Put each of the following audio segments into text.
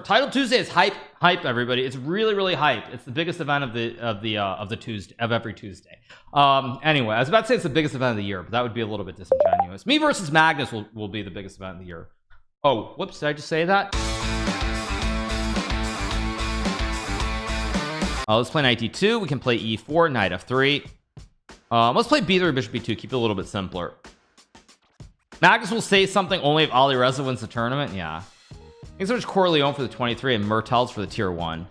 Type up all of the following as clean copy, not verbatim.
Title Tuesday is hype everybody. It's really hype. It's the biggest event of the Tuesday of every Tuesday. Anyway, I was about to say it's the biggest event of the year, but that would be a little bit disingenuous. Me versus Magnus will be the biggest event of the year. Oh, whoops, did I just say that? Let's play knight d2. We can play e4, knight f3. Let's play b3, bishop b2. Keep it a little bit simpler. Magnus will say something only if Ali Reza wins the tournament. Yeah. Thanks so much, Corleone, for the 23 and Mertels for the tier 1.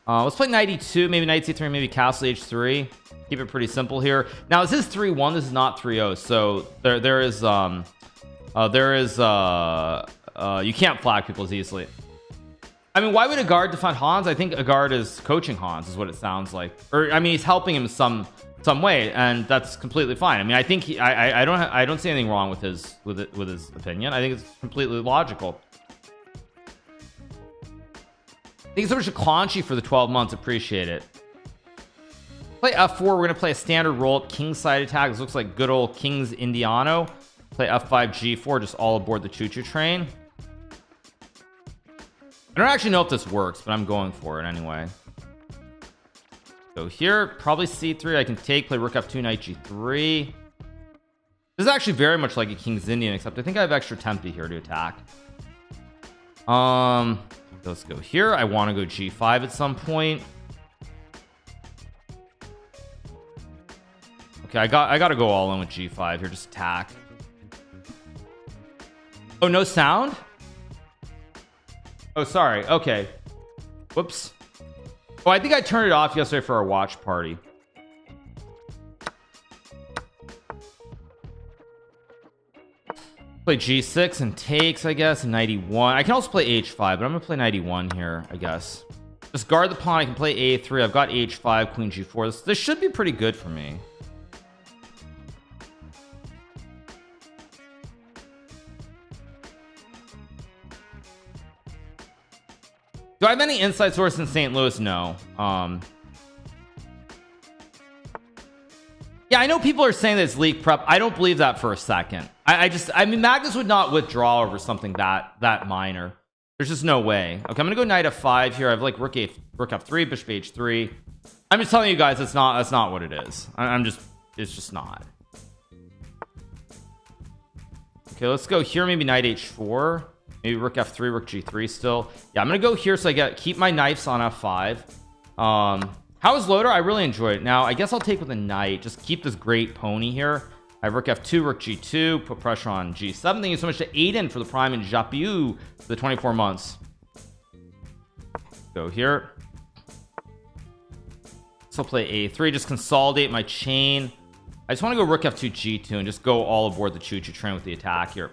Let's play knight e2, maybe knight c3, maybe castle h3. Keep it pretty simple here. Now this is 3-1. This is not 3-0. So you can't flag people as easily. I mean, why would Agard defend Hans? I think Agard is coaching Hans, is what it sounds like. Or I mean, he's helping him some way, and that's completely fine. I mean, I think I don't see anything wrong with his opinion. I think it's completely logical. Thank you so much to Clonchy for the 12 months. Appreciate it. Play f4. We're gonna play a standard roll-up king side attack. This looks like good old King's Indiano. Play f5 g4, just all aboard the choo-choo train. I don't actually know if this works, but I'm going for it anyway. So here, probably c3. I can take, play rook f2, knight g3. This is actually very much like a King's Indian, except I think I have extra tempi here to attack. Let's go here. I want to go g5 at some point. Okay, I got to go all in with g5 here. Just attack. Oh, no sound? Oh, sorry. Okay. Whoops. Oh, I think I turned it off yesterday for our watch party. Play g6 and takes, I guess, and knight e1. I can also play h5, but I'm gonna play knight e1 here, I guess. Just guard the pawn. I can play a3. I've got h5, queen g4. This should be pretty good for me. Do I have any inside source in St. Louis? No. Yeah, I know people are saying that it's leak prep. I don't believe that for a second. I mean, Magnus would not withdraw over something that minor. There's just no way. Okay, I'm gonna go knight f5 here. I have like rook f3, bishop h3. I'm just telling you guys, that's not what it is. It's just not. Okay, let's go here. Maybe knight h4. Maybe rook f3, rook g3 still. Yeah, I'm gonna go here so I keep my knights on f5. How is Loader? I really enjoyed it. Now I guess I'll take with a knight. Just keep this great pony here. I have rook f2, rook g2, put pressure on g7. Thank you so much to Aiden for the prime and Japiu for the 24 months. Go here. So play a3, just consolidate my chain. I just want to go rook f2, g2 and just go all aboard the choo-choo train with the attack here.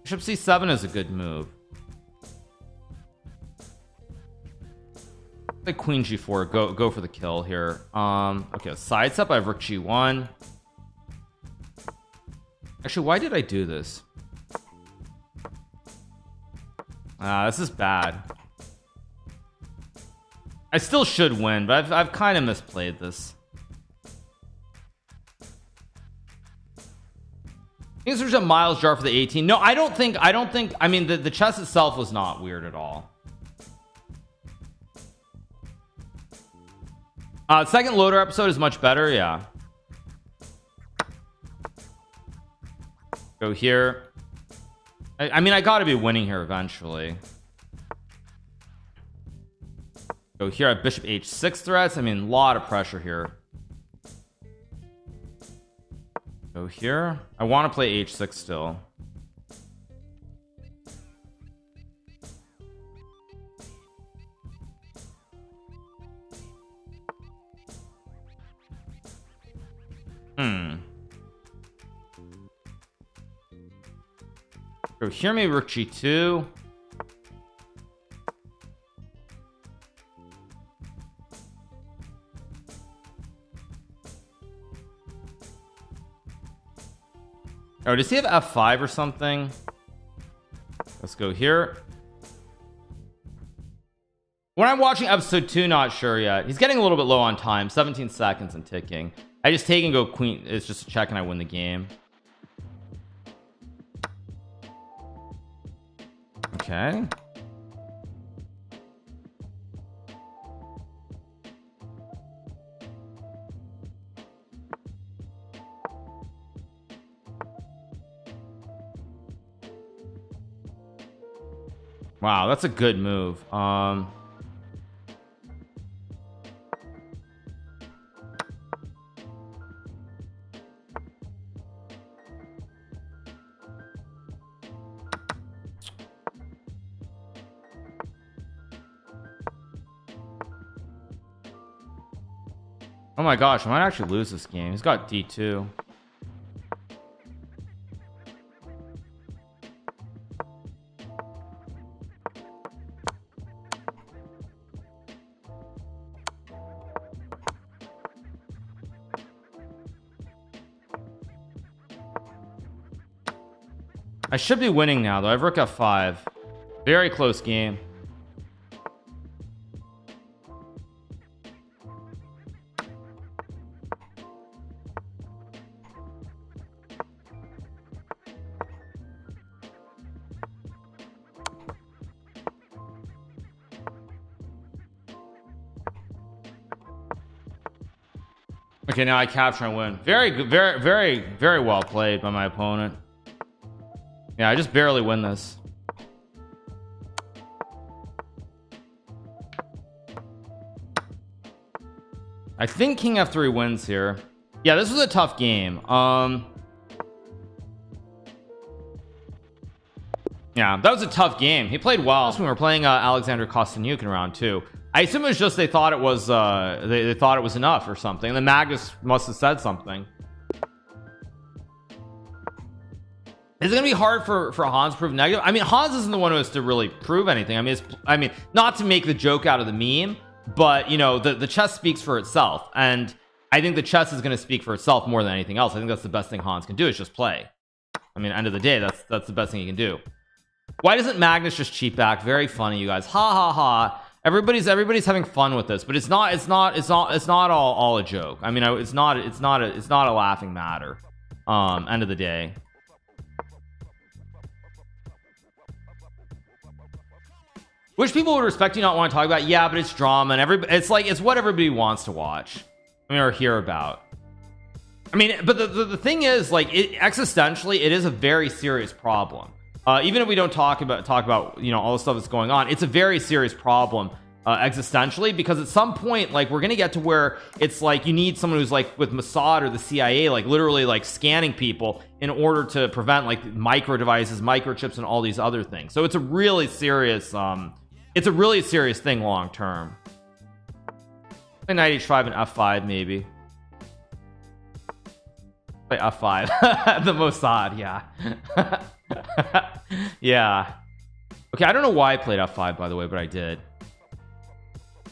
Bishop c7 is a good move. Like queen g4, go for the kill here. Okay, side step. I have rook g1. Actually, why did I do this? This is bad. I still should win, but I've kind of misplayed this. I think there's a Miles jar for the 18. No, I don't think. I mean, the chess itself was not weird at all. Second Loader episode is much better. Yeah. Go here. I mean, I got to be winning here eventually. Go here. I have bishop h6 threats. I mean, a lot of pressure here. Go here. I want to play h6 still. Go here, maybe rook g2. Oh, does he have f5 or something? Let's go here. When I'm watching episode 2, not sure yet. He's getting a little bit low on time. 17 seconds and ticking. I just take and go queen. It's just a check and I win the game. Okay. Wow, that's a good move. Oh my gosh, I might actually lose this game. He's got D2. I should be winning now though. I have rook f5. Very close game. Okay, now I capture and win. Very good, very well played by my opponent. Yeah, I just barely win this. I think king f3 wins here. Yeah, this was a tough game. Yeah, that was a tough game. He played well. When we were playing Alexander Kostyanyuk in round 2. I assume it was just they thought it was they thought it was enough or something. And the Magnus must have said something. Is it gonna be hard for Hans to prove negative? I mean, Hans isn't the one who has to really prove anything. I mean, not to make the joke out of the meme, but you know, the chess speaks for itself, and I think the chess is going to speak for itself more than anything else. I think that's the best thing Hans can do is just play. I mean, end of the day, that's the best thing he can do. Why doesn't Magnus just cheat back? Very funny, you guys. Ha ha ha. Everybody's having fun with this, but it's not all a joke. I mean, it's not a laughing matter. End of the day. Which people would respect you not want to talk about. Yeah, but it's drama and it's what everybody wants to watch. I mean, or hear about. I mean, but the thing is, like, existentially, it is a very serious problem. Even if we don't talk about you know, all the stuff that's going on, it's a very serious problem existentially, because at some point, like, we're gonna get to where it's like you need someone who's like with Mossad or the CIA, like literally like scanning people in order to prevent like micro devices, microchips, and all these other things. So it's a really serious thing long term. Knight h5 and f5 maybe. Play f5. The Mossad, yeah. Yeah. Okay, I don't know why I played f5, by the way, but I did.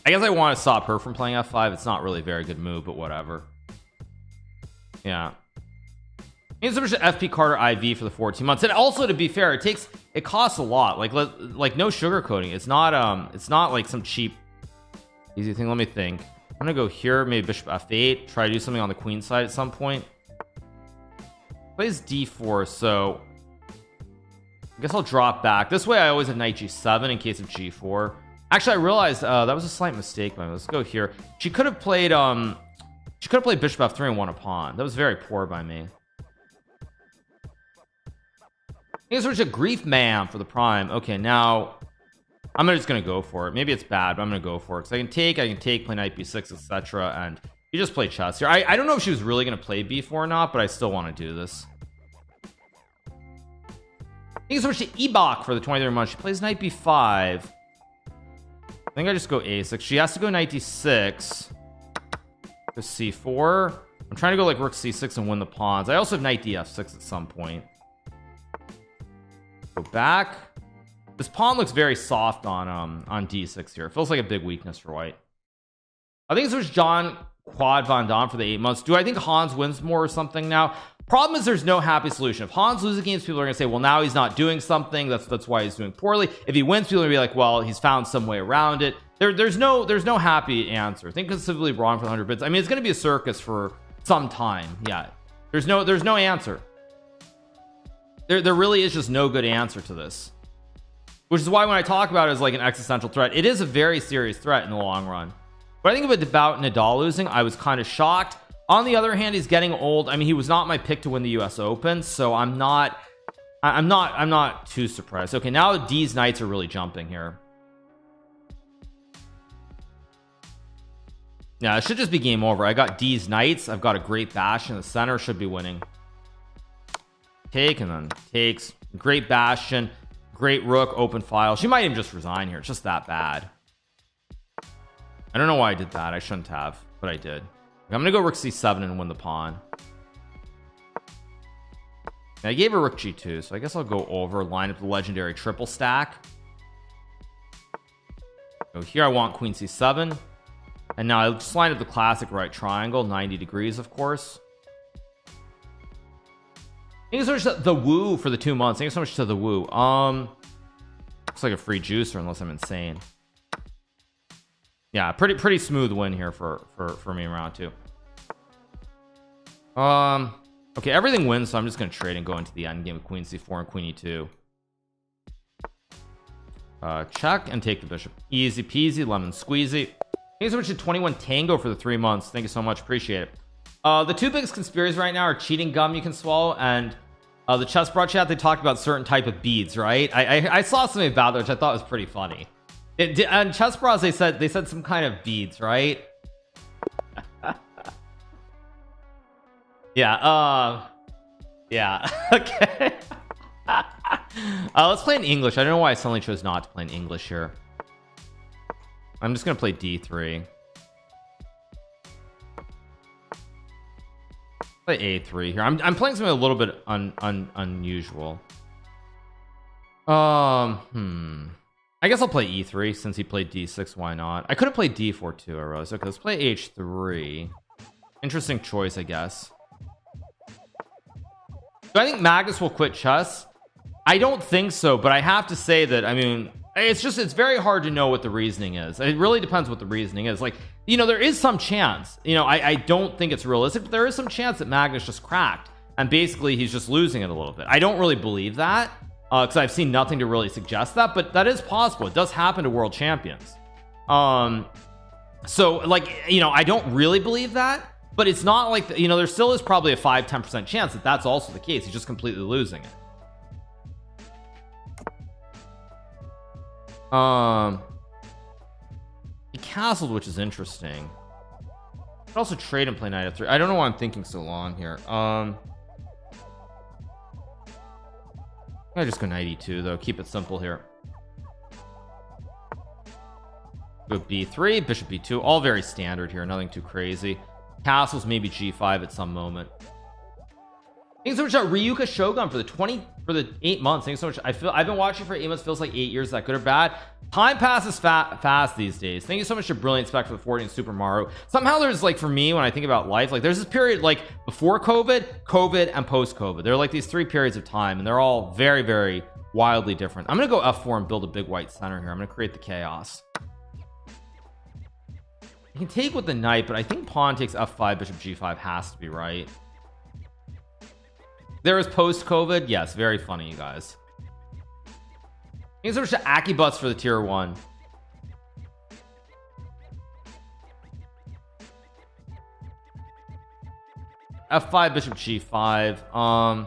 I guess I want to stop her from playing f5. It's not really a very good move, but whatever. Yeah. It's a FP Carter IV for the 14 months. And also, to be fair, it costs a lot. Like no sugarcoating. It's not like some cheap easy thing. Let me think. I'm gonna go here, maybe bishop f8, try to do something on the queen side at some point. Plays d4, so I guess I'll drop back. This way I always have knight g7 in case of g4. Actually, I realized that was a slight mistake. Let's go here. She could have played bishop f3 and won a pawn. That was very poor by me. Here's a grief ma'am for the prime. Okay, now I'm just gonna go for it. Maybe it's bad, but I'm gonna go for it because I can take, play knight b6, etc. And you just play chess here. I don't know if she was really gonna play b4 or not, but I still want to do this. Thank you so much to Ebok for the 23rd month. She plays knight b5. I think I just go a6. She has to go knight d6. Go c4. I'm trying to go like rook c6 and win the pawns. I also have knight df6 at some point. Go back. This pawn looks very soft on d6 here. It feels like a big weakness for white. I think this was John Quad Van Dam for the 8 months. Do I think Hans wins more or something now? Problem is there's no happy solution. If Hans loses games, people are gonna say, well, now he's not doing something, that's why he's doing poorly. If he wins, people are gonna be like, well, he's found some way around it. There's no happy answer. Think considerably wrong for the 100 bits. I mean, it's gonna be a circus for some time. Yeah, there's no answer. There really is just no good answer to this, which is why when I talk about it as like an existential threat, it is a very serious threat in the long run. But I think about Nadal losing, I was kind of shocked. On the other hand, he's getting old. I mean, he was not my pick to win the US Open, so I'm not too surprised. Okay, now D's knights are really jumping here. Yeah, it should just be game over. I got D's knights. I've got a great bastion. The center should be winning. Take, and then takes. Great bastion, great rook, open file. She might even just resign here. It's just that bad. I don't know why I did that. I shouldn't have, but I did. I'm gonna go rook c7 and win the pawn. I gave her rook g2, so I guess I'll go over, line up the legendary triple stack. So here I want queen c7, and now I'll just line up the classic right triangle, 90 degrees, of course. Thank you so much to the woo for the 2 months. Thank you so much to the woo. Looks like a free juicer unless I'm insane. Yeah, pretty smooth win here for me in round 2. Okay, everything wins, so I'm just gonna trade and go into the end game with queen c4 and queen e2. Check and take the bishop. Easy peasy, lemon squeezy. Thank you so much to 21 Tango for the 3 months. Thank you so much, appreciate it. The 2 biggest conspiracies right now are cheating gum you can swallow, and the chess broad chat, they talked about certain type of beads, right? I saw something about that which I thought was pretty funny. And chess bras, they said some kind of beads, right? Yeah, yeah. Okay. Let's play in English. I don't know why I suddenly chose not to play in English here. I'm just gonna play d3. Play a3 here. I'm playing something a little bit unusual. I guess I'll play e3 since he played d6. Why not? I could have played d4 too. I realized. Okay, let's play h3. Interesting choice, I guess. Do I think Magnus will quit chess? I don't think so, but I have to say that, I mean, it's very hard to know what the reasoning is. It really depends what the reasoning is. Like, you know, there is some chance, you know, I don't think it's realistic, but there is some chance that Magnus just cracked and basically he's just losing it a little bit. I don't really believe that because I've seen nothing to really suggest that, but that is possible. It does happen to world champions. So like, you know, I don't really believe that, but it's not like, you know, there still is probably a 5-10% chance that that's also the case. He's just completely losing it. He castled, which is interesting. Could also trade and play knight f3. I don't know why I'm thinking so long here. I just go knight e2 though. Keep it simple here. Go b3, bishop b2. All very standard here. Nothing too crazy. Castles, maybe g5 at some moment. Thanks so much, Ryuka Shogun for the 8 months. Thanks so much. I've been watching for 8 months. Feels like 8 years. Is that good or bad? Time passes fast these days. Thank you so much to Brilliant Spec for the 40 and Super Mario. Somehow there's like, for me, when I think about life, like there's this period like before COVID, and post-COVID. They're like these 3 periods of time, and they're all very, very wildly different. I'm gonna go f4 and build a big white center here. I'm gonna create the chaos. You can take with the knight, but I think pawn takes f5, bishop g5 has to be right. There is post-COVID. Yes, very funny, you guys. Thanks so much to Akibutts for the tier 1. f5, bishop g5. I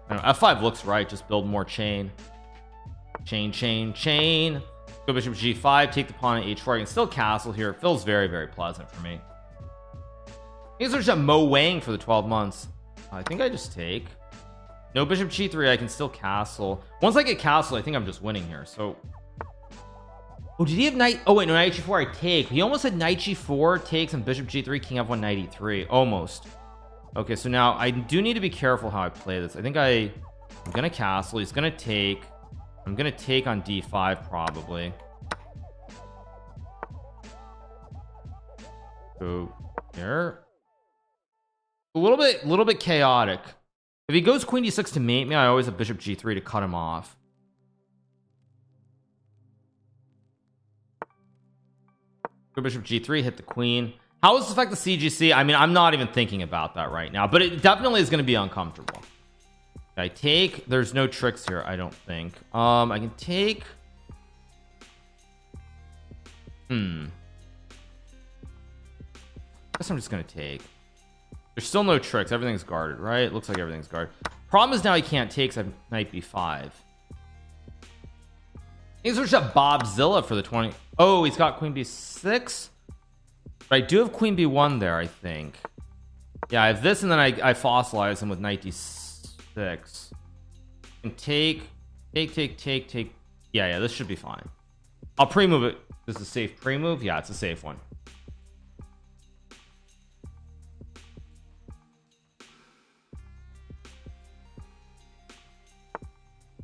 don't know, f5 looks right. Just build more chain. Chain. Go bishop g5, take the pawn at h4. I can still castle here. It feels very, very pleasant for me. Thanks so much to Mo Wang for the 12 months. I think I just take. No, bishop g3. I can still castle. Once I get castle, I think I'm just winning here. So, oh, did he have knight? Oh wait, no, knight g4. I take. He almost had knight g4 takes and bishop g3, king f1, knight e3. Almost. Okay, so now I do need to be careful how I play this. I think I'm gonna castle. He's gonna take. I'm gonna take on d5 probably. Go here. A little bit chaotic. If he goes queen d6 to mate me, I always have bishop g3 to cut him off. Go bishop g3, hit the queen. How does this affect the CGC? I mean, I'm not even thinking about that right now, but it definitely is going to be uncomfortable. I take, there's no tricks here, I don't think. I can take, I guess I'm just gonna take. There's still no tricks, everything's guarded, right? It looks like everything's guarded. Problem is now he can't take, so knight b5. He's switched up Bobzilla for the 20. Oh, he's got queen b6, but I do have queen b1 there, I think. Yeah, I have this, and then I fossilize him with knight d6 and take. Yeah, this should be fine. I'll pre-move it. This is a safe pre-move. Yeah, it's a safe one.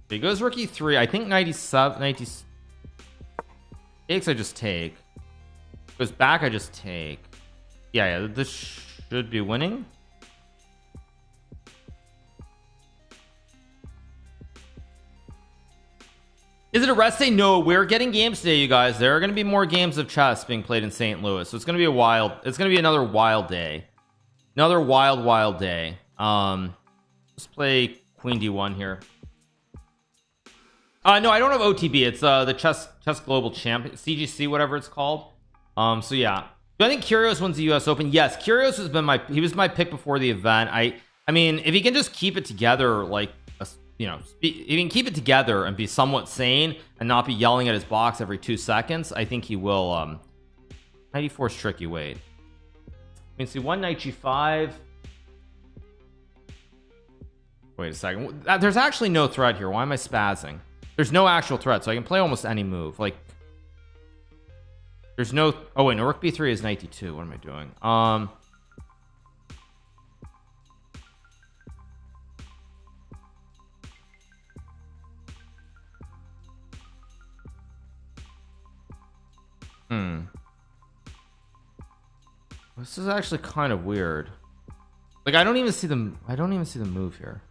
He goes rook e3. I think 97 takes. I just take. Goes back. I just take. Yeah, this should be winning. Is it a rest day? No, we're getting games today, you guys. There are going to be more games of chess being played in St. Louis, so it's going to be it's going to be another wild day. Another wild day. Let's play queen d1 here. No, I don't have OTB. It's the chess global champ, CGC, whatever it's called. So yeah, do I think Kyrgios wins the US Open? Yes, Kyrgios has been he was my pick before the event. I mean, if he can just keep it together, like, you know, he can keep it together and be somewhat sane and not be yelling at his box every 2 seconds, I think he will. 94 is tricky. Wait, I mean, see, one knight g5. Wait a second, there's actually no threat here. Why am I spazzing? There's no actual threat, so I can play almost any move. Like, there's no. Oh wait, no, rook b3 is knight d2. What am I doing? This is actually kind of weird. Like, I don't even see the move here.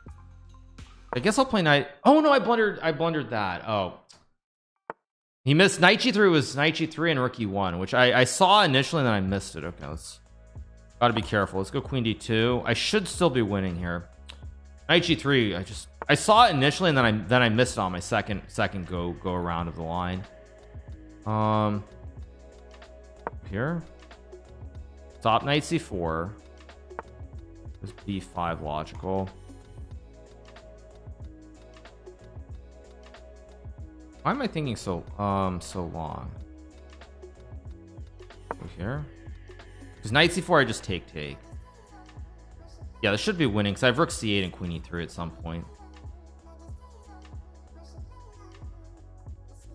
I guess I'll play knight. Oh no, I blundered that. Oh, he missed. Knight g3 was knight g3 and rook e1, which I saw initially and then I missed it. Okay, let's gotta be careful. Let's go queen d2. I should still be winning here. Knight g3. I saw it initially and then I missed it on my second go around of the line. Here, stop knight c4. This b5 logical. Why am I thinking so long? Over here, because knight c4, I just take. Yeah, this should be winning because I have rook c8 and queen e3 at some point.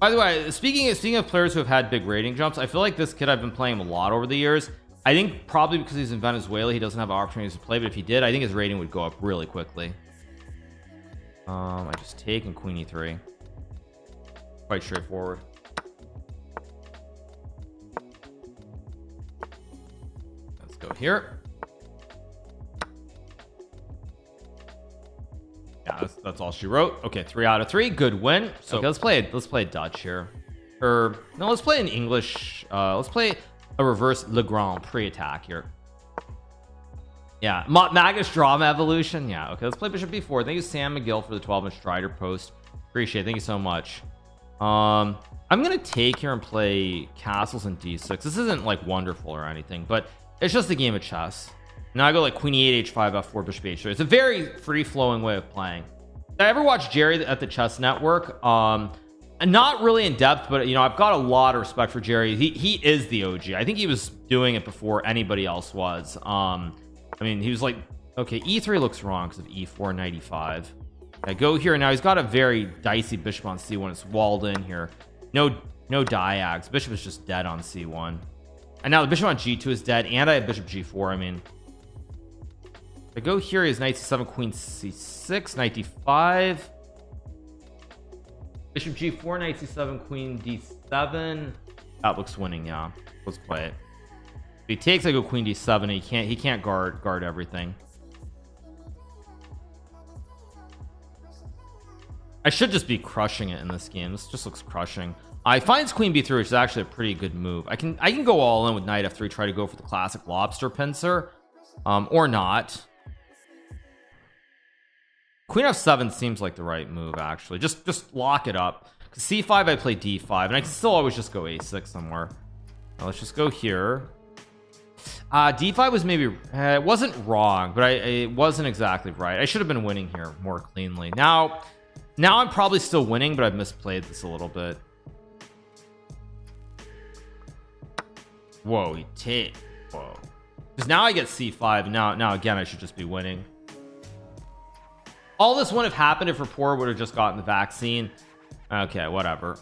By the way, speaking of players who have had big rating jumps, I feel like this kid, I've been playing him a lot over the years. I think probably because he's in Venezuela, he doesn't have opportunities to play, but if he did, I think his rating would go up really quickly. I just take and queen e3. Quite straightforward. Let's go here. Yeah, that's all she wrote. Okay, 3 out of 3, good win. So okay, let's play Dutch here, or no, let's play in English. Let's play a reverse Le Grand pre-attack here. Yeah, Magus drama evolution. Yeah, okay, let's play bishop b4. Thank you, Sam McGill, for the 12-inch Strider post. Appreciate it. Thank you so much. I'm gonna take here and play castles and d6. This isn't like wonderful or anything, but it's just a game of chess. Now I go like queen e8, h5, f4, bishop h3. It's a very free-flowing way of playing. Did I ever watch Jerry at the Chess Network? And not really in depth, but you know, I've got a lot of respect for Jerry. He is the OG. I think he was doing it before anybody else was. I mean, he was like, okay, e3 looks wrong because of e4, knight e5. I go here now. He's got a very dicey bishop on c1. It's walled in here. No diags. Bishop is just dead on c1, and now the bishop on g2 is dead, and I have bishop g4. I mean, if I go here, he has knight c7, queen c6, knight d5, bishop g4, knight c7, queen d7. That looks winning. Yeah, let's play it. If he takes, I go queen d7, and he can't guard everything. I should just be crushing it in this game. This just looks crushing. I finds queen b3, which is actually a pretty good move. I can go all in with knight f3, try to go for the classic lobster pincer, or not. Queen f7 seems like the right move, actually. Just lock it up. Because c5 I play d5, and I can still always just go a6 somewhere. Now let's just go here. D5 was maybe it wasn't wrong, but it wasn't exactly right. I should have been winning here more cleanly. Now I'm probably still winning, but I've misplayed this a little bit. Whoa, whoa. Because now I get c5. Now again, I should just be winning. All this wouldn't have happened if Rapport would have just gotten the vaccine. Okay, whatever.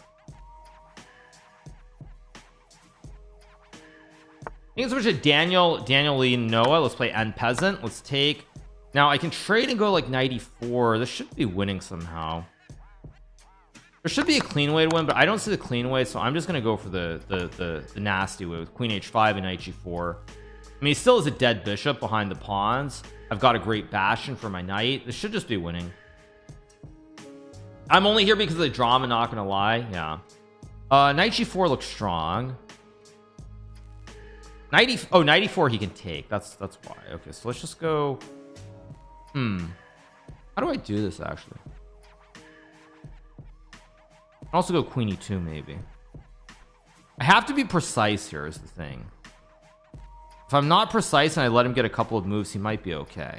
I think it's switch to Daniel Lee Noah. Let's play N Peasant. Let's take. Now I can trade and go like 94. This should be winning somehow. There should be a clean way to win, but I don't see the clean way, so I'm just gonna go for the nasty way with Queen H5 and Knight G4. I mean, he still is a dead bishop behind the pawns. I've got a great bastion for my knight. This should just be winning. I'm only here because of the drama, not gonna lie. Yeah. Knight G4 looks strong. 94 he can take. That's why. Okay, so let's just go. How do I do this actually? I'll also go Queen E2 maybe. I have to be precise here is the thing. If I'm not precise and I let him get a couple of moves, he might be okay.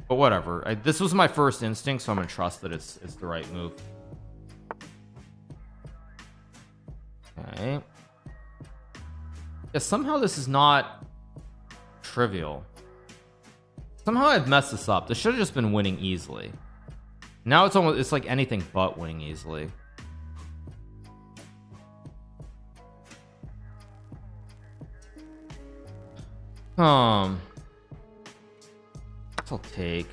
But whatever. This was my first instinct, so I'm gonna trust that it's the right move. Okay. Yeah, somehow this is not trivial. Somehow I've messed this up. This should have just been winning easily. Now it's like anything but winning easily. I'll take.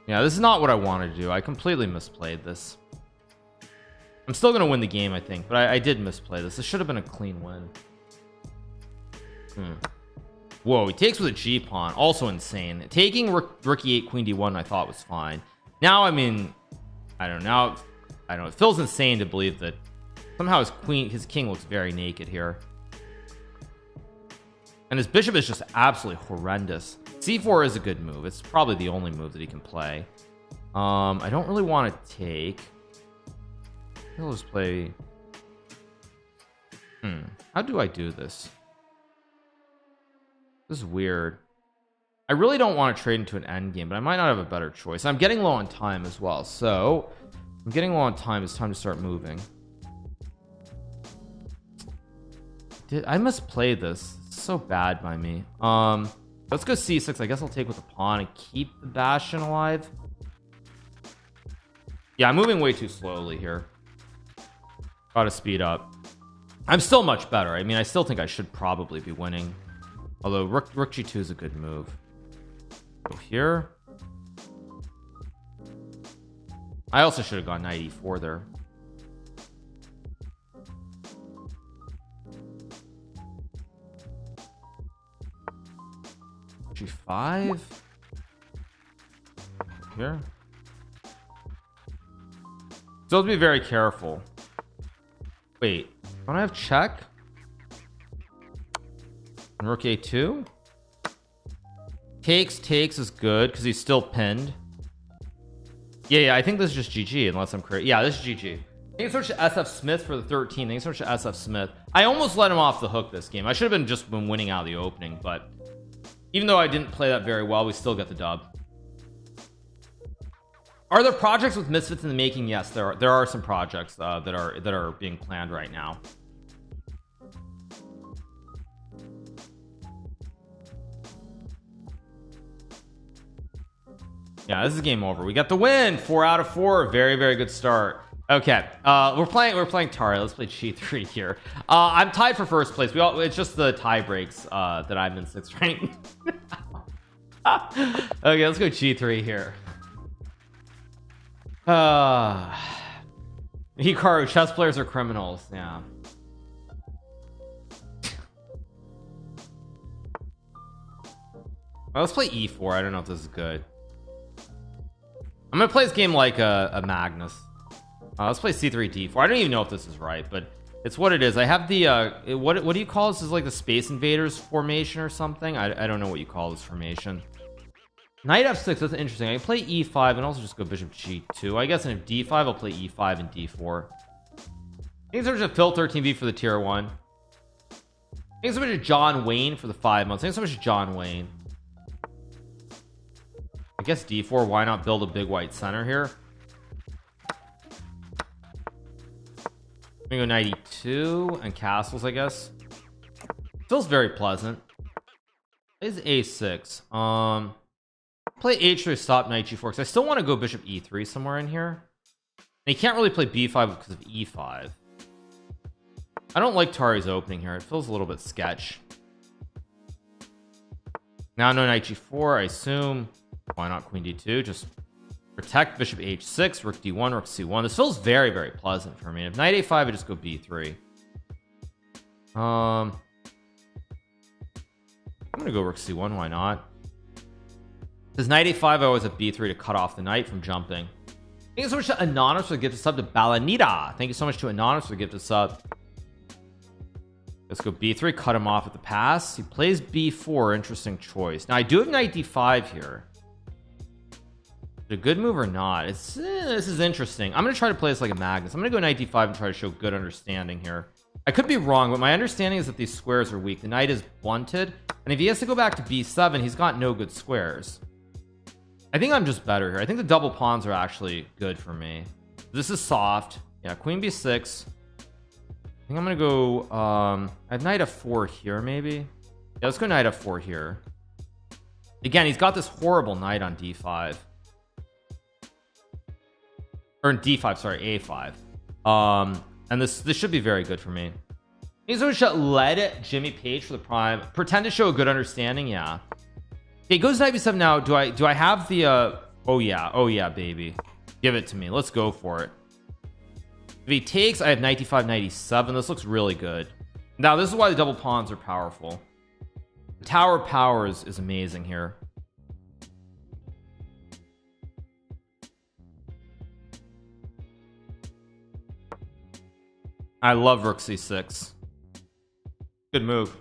Yeah, this is not what I wanted to do. I completely misplayed this. I'm still gonna win the game, I think, but I did misplay this. This should have been a clean win. Whoa, he takes with a G pawn, also insane. Taking rook e8 queen d1 I thought was fine. Now I mean, I don't know. It feels insane to believe that somehow his king looks very naked here, and his bishop is just absolutely horrendous. c4 is a good move. It's probably the only move that he can play. I don't really want to take. I'll just play. How do I do this? This is weird. I really don't want to trade into an end game, but I might not have a better choice. I'm getting low on time as well, so I'm getting low on time. It's time to start moving. I misplayed this. It's so bad by me. Let's go c6. I guess I'll take with the pawn and keep the bastion alive. Yeah, I'm moving way too slowly here. Gotta speed up. I'm still much better. I mean, I still think I should probably be winning, although rook g2 is a good move. Go here. I also should have gone knight e4 there. g5 here. So let's be very careful. Wait, don't I have check? And rook a2? Takes is good because he's still pinned. Yeah, I think this is just GG unless I'm correct. Yeah, this is GG. Thanks so much to SF Smith for the 13. Thanks so much to SF Smith. I almost let him off the hook this game. I should have been winning out of the opening, but even though I didn't play that very well, we still get the dub. Are there projects with Misfits in the making? Yes, there are some projects that are being planned right now. Yeah, this is game over. We got the win. 4 out of 4. Very, very good start. Okay, we're playing Tari. Let's play g3 here. I'm tied for first place. It's just the tie breaks that I'm in 6th rank. Okay, let's go g3 here. Hikaru, chess players are criminals. Yeah. Well, let's play e4. I don't know if this is good. I'm gonna play this game like a Magnus. Let's play c3 d4. I don't even know if this is right, but it's what it is. I have the what do you call this? Is like the Space Invaders formation or something? I don't know what you call this formation. Knight f6, that's interesting. I can play e5 and also just go bishop g2. I guess in d5 I'll play e5 and d4. Thanks so much to Phil 13B for the tier 1. Thanks so much to John Wayne for the 5 months. Thanks so much to John Wayne. I guess d4, why not build a big white center here? I'm gonna go knight e2 and castles, I guess. Feels very pleasant. Is a6. Play h3, stop knight g4 because I still want to go bishop e3 somewhere in here. And he can't really play b5 because of e5. I don't like Tari's opening here. It feels a little bit sketch. Now no knight g4, I assume. Why not queen d2? Just protect bishop h6, rook d1, rook c1. This feels very, very pleasant for me. If knight a5, I just go b3. I'm gonna go rook c1. Why not? Because knight a5, I always have b3 to cut off the knight from jumping. Thank you so much to Anonymous for the gift of sub. To Balanita, thank you so much to Anonymous for the gift of sub. Let's go b3, cut him off at the pass. He plays b4. Interesting choice. Now I do have knight d5 here. Is it a good move or not? This is interesting. I'm gonna try to play this like a Magnus. I'm gonna go knight d5 and try to show good understanding here. I could be wrong, but my understanding is that these squares are weak. The knight is blunted, and if he has to go back to b7, he's got no good squares. I think I'm just better here. I think the double pawns are actually good for me. This is soft. Yeah, queen b6. I think I'm gonna go I have knight f4 here maybe. Yeah, let's go knight f4 here. Again, he's got this horrible knight on d5. Or d5, sorry, a5. And this should be very good for me. He's also led Jimmy Page for the prime. Pretend to show a good understanding. Yeah. Okay, goes to knight b7 now. Do I have the oh yeah, baby. Give it to me. Let's go for it. If he takes, I have knight d5, knight e7. This looks really good. Now this is why the double pawns are powerful. The tower power is amazing here. I love rook c6. Good move.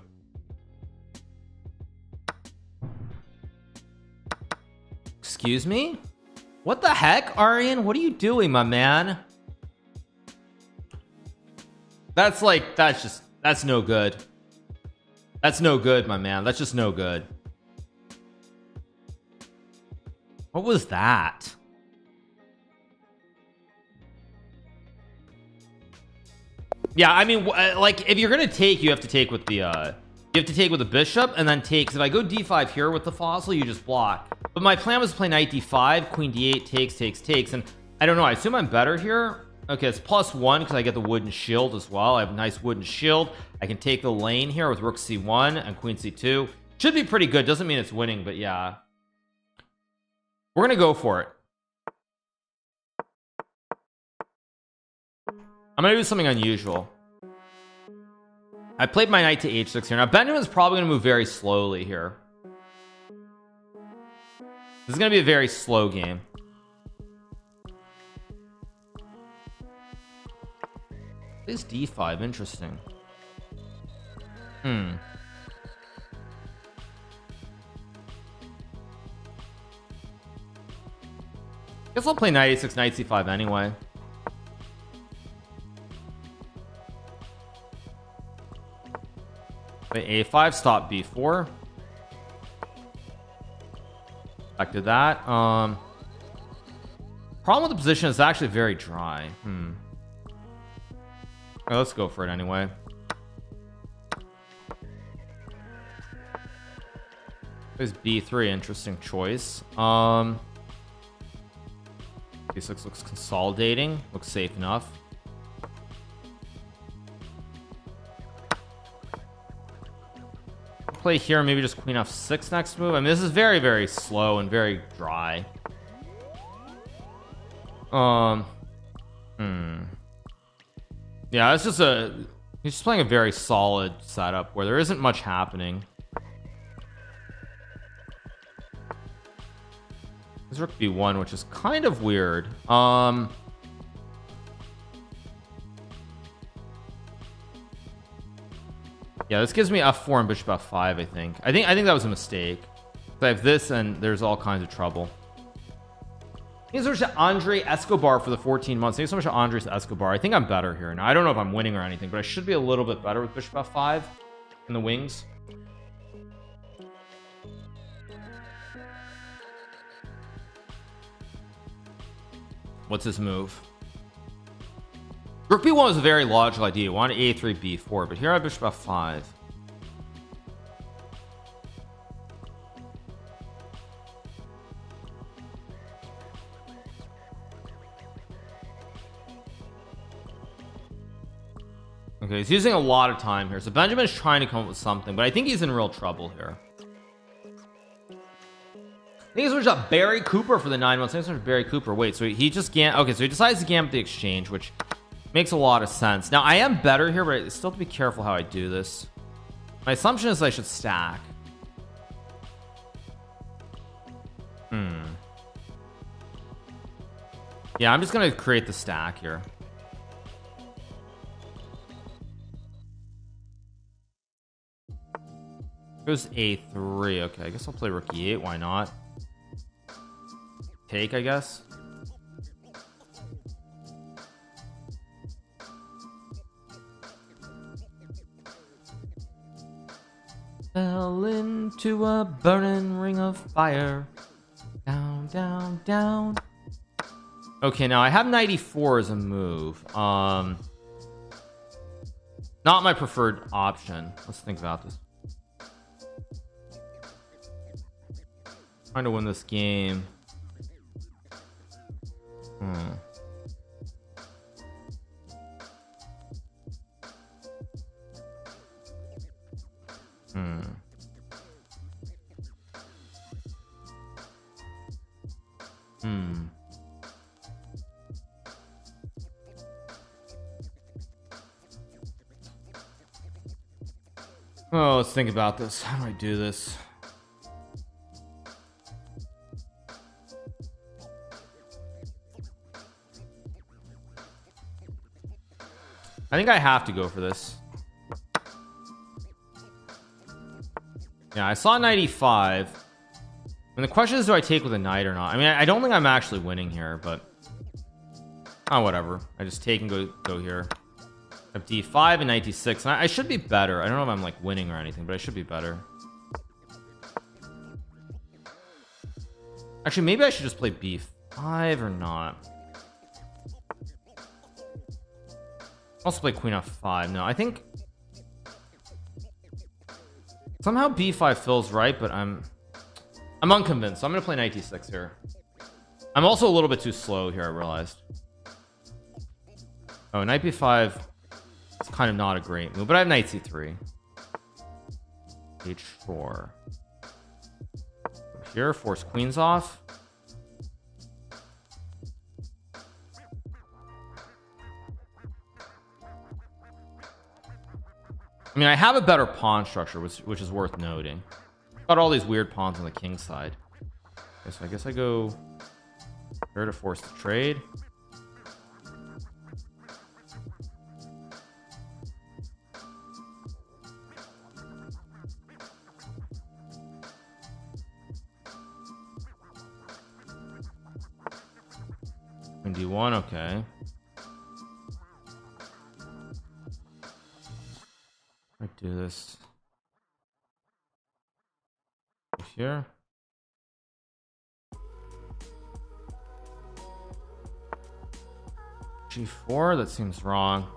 Excuse me? What the heck, Aryan? What are you doing, my man? That's no good. That's no good, my man. That's just no good. What was that? Yeah, I mean, like, if you're gonna take, you have to take with the you have to take with the bishop and then take. 'Cause if I go d5 here with the fossil, you just block. But my plan was to play knight d5, queen d8, takes, and I don't know, I assume I'm better here. Okay, it's +1 because I get the wooden shield as well. I have a nice wooden shield. I can take the lane here with rook c1 and queen c2. Should be pretty good. Doesn't mean it's winning, but yeah, we're gonna go for it. I'm gonna do something unusual. I played my knight to h6 here. Now Benjamin's probably gonna move very slowly here. This is gonna be a very slow game. This d5, interesting. Guess I'll play knight a6, knight c5 anyway. Play a5, stop b4. Back to that. Problem with the position is actually very dry. Okay, let's go for it anyway. There's b3, interesting choice. b6 looks consolidating, looks safe enough. Play here, maybe just queen f6 next move. I mean, this is very, very slow and very dry. Yeah, it's just he's just playing a very solid setup where there isn't much happening. He's Here's rook b1, which is kind of weird. Yeah, this gives me f4 and bishop f5. I think that was a mistake. I have this and there's all kinds of trouble. Thanks so much to Andre Escobar for the 14 months. Thanks so much to Andres Escobar. I think I'm better here now. I don't know if I'm winning or anything, but I should be a little bit better with bishop f5 in the wings. What's his move? Rook b1 was a very logical idea. You want a3 b4, but here I have bishop f5. Okay, he's using a lot of time here. So Benjamin's trying to come up with something, but I think he's in real trouble here. I think he's got Barry Cooper for the 9 months. Thanks so much, Barry Cooper. Wait, so he just okay, so he decides to gambit the exchange, which makes a lot of sense. Now I am better here, but I still have to be careful how I do this. My assumption is I should stack. Yeah, I'm just gonna create the stack here. Goes a3. Okay, I guess I'll play rook e8. Why not? Take, I guess. Fell into a burning ring of fire. Down, down, down. Okay, now I have knight e4 as a move. Not my preferred option. Let's think about this. Trying to win this game. Oh, let's think about this. How do I do this? I think I have to go for this. Yeah, I saw knight e5. And the question is, do I take with a knight or not? I mean, I don't think I'm actually winning here, but whatever. I just take and go here. I have d5 and knight d6, and I should be better. I don't know if I'm like winning or anything, but I should be better. Actually, maybe I should just play b5 or not. Also play queen f5. No, I think somehow b5 feels right, but I'm unconvinced. So I'm gonna play knight d6 here. I'm also a little bit too slow here, I realized. Oh, knight b5 is kind of not a great move, but I have knight c3. h4. Here, force queens off. I mean, I have a better pawn structure, which is worth noting. Got all these weird pawns on the king side. Okay, so I guess I go here to force the trade. Queen d1, okay. I do this here. g4, that seems wrong.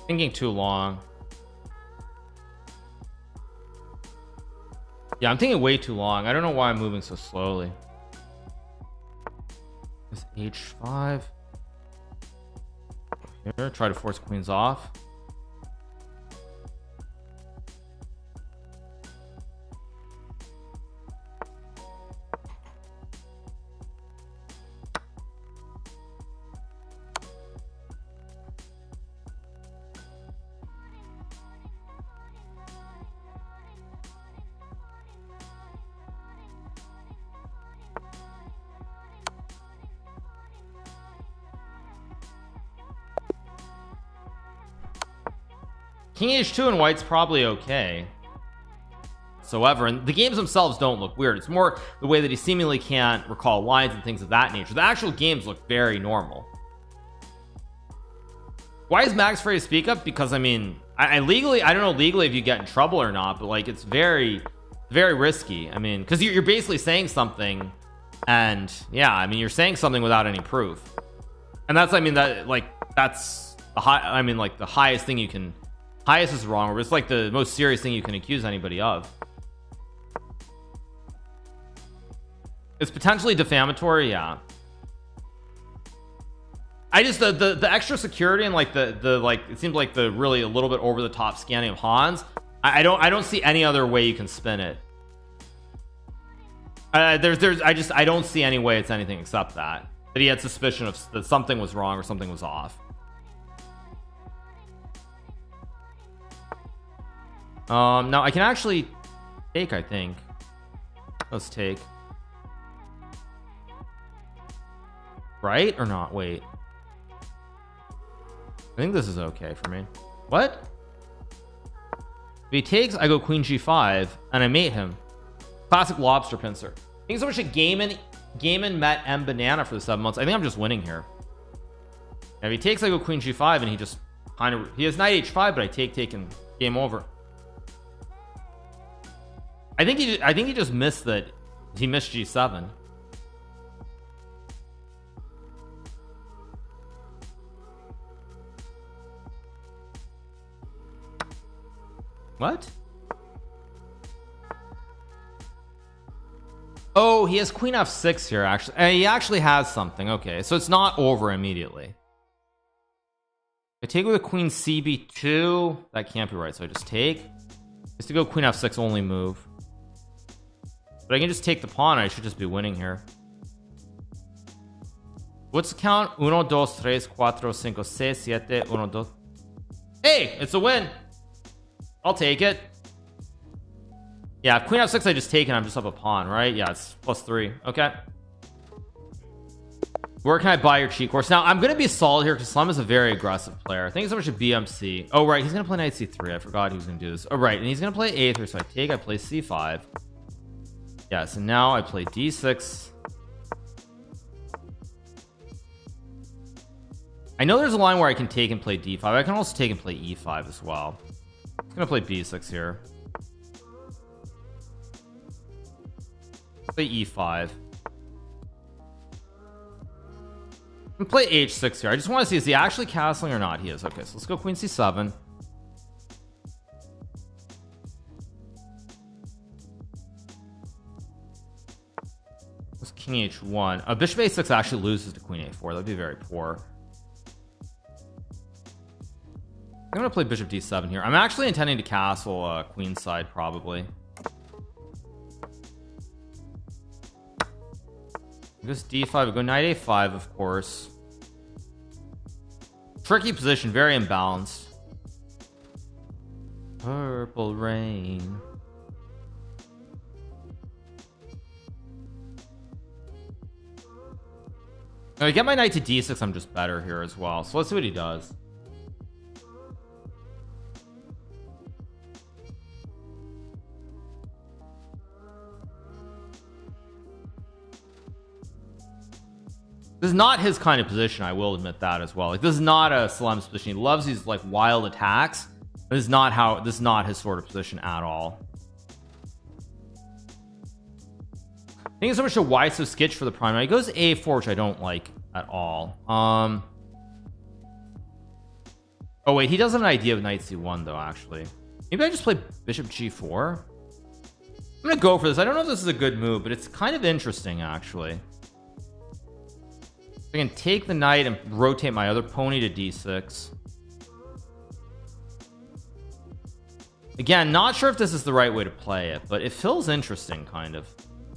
Thinking too long. Yeah, I'm thinking way too long. I don't know why I'm moving so slowly. This h5 here, try to force queens off. King h2 and white's probably okay. And the games themselves don't look weird. It's more the way that he seemingly can't recall lines and things of that nature. The actual games look very normal. Why is max free to speak up? Because I mean, I legally, I don't know legally if you get in trouble or not, but like it's very risky. I mean, because you're basically saying something, and yeah, I mean, you're saying something without any proof, and that's, I mean, that like that's the high. I mean, like the highest thing you can. Highest is wrong, but it's like the most serious thing you can accuse anybody of. It's potentially defamatory, yeah. I just the extra security and like the like it seems like the really a little bit over the top scanning of Hans. I don't see any other way you can spin it. I don't see any way it's anything except that he had suspicion of that something was wrong or something was off. Now I can actually take, I think. Let's take. Right or not? Wait, I think this is okay for me. What? If he takes, I go queen g5 and I mate him. Classic lobster pincer. Thanks so much to Gaiman met M Banana for the 7 months. I think I'm just winning here. If he takes, I go queen g5 and he just kind of, he has knight h5, but I take and game over. I think he just missed that. He missed g7. What? Oh, he has queen f6 here. Actually, he actually has something. Okay, so it's not over immediately. I take with a queen cb2. That can't be right, so I just take. Just to go queen f6 only move. But I can just take the pawn. I should just be winning here. What's the count? 1, 2, 3, 4, 5, 6, 7, 1, 2. Hey, it's a win. I'll take it. Yeah, queen f6 I just take and I'm just up a pawn, right? Yeah, it's +3. Okay. Where can I buy your cheat course? Now I'm gonna be solid here because Slum is a very aggressive player. Thank you so much to BMC. Oh right, he's gonna play knight c3. I forgot he was gonna do this. Oh right, and he's gonna play a3. So I take, I play c5. Yeah, so now I play d6. I know there's a line where I can take and play d5. I can also take and play e5 as well. I'm gonna play b6 here. Play e5. And play h6 here. I just want to see, is he actually castling or not? He is. Okay, so let's go queen c7. Let's king h1. Bishop a6 actually loses to queen a4. That'd be very poor. I'm gonna play bishop d7 here. I'm actually intending to castle queen side probably. This d5, we go knight a5, of course. Tricky position, very imbalanced. Purple rain. If I get my knight to d6, I'm just better here as well. So let's see what he does. This is not his kind of position, I will admit that as well. Like, this is not a Salem's position. He loves these like wild attacks. This is not his sort of position at all. Thank you so much to Why So Skitch for the prime. He goes a4, which I don't like at all. Oh wait, he does have an idea of knight c1 though, actually. Maybe I just play bishop g4. I'm gonna go for this. I don't know if this is a good move, but it's kind of interesting actually. I can take the knight and rotate my other pony to d6. Again, not sure if this is the right way to play it, but it feels interesting kind of.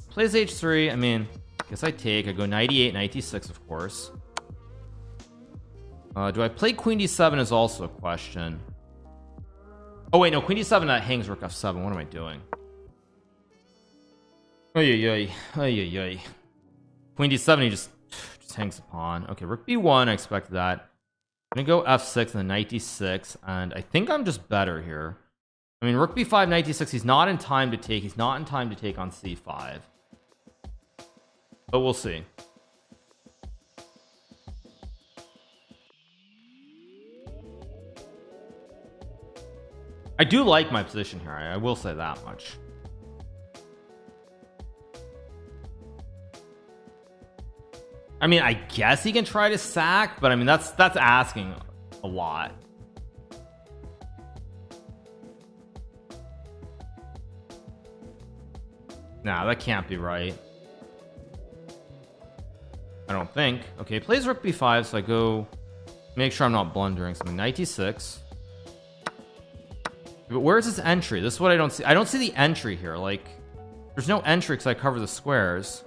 Plays h3. I mean, I guess I take. I go knight e8, knight d6, of course. Do I play queen d7 is also a question. Oh wait, no, queen d7 that hangs rook f7. What am I doing? Ay. Queen d7, he just hangs a pawn. Okay, rook b1, I expect that. I'm gonna go f6 and then knight d6, and I think I'm just better here. I mean, rook b5, knight d6, he's not in time to take. He's not in time to take on c5, but we'll see. I do like my position here. I will say that much. I mean, I guess he can try to sack, but I mean, that's asking a lot. Nah, that can't be right. I don't think. Okay, plays rook b5, so I go make sure I'm not blundering something. Knight d6. But where's his entry? This is what I don't see. I don't see the entry here. Like, there's no entry because I cover the squares.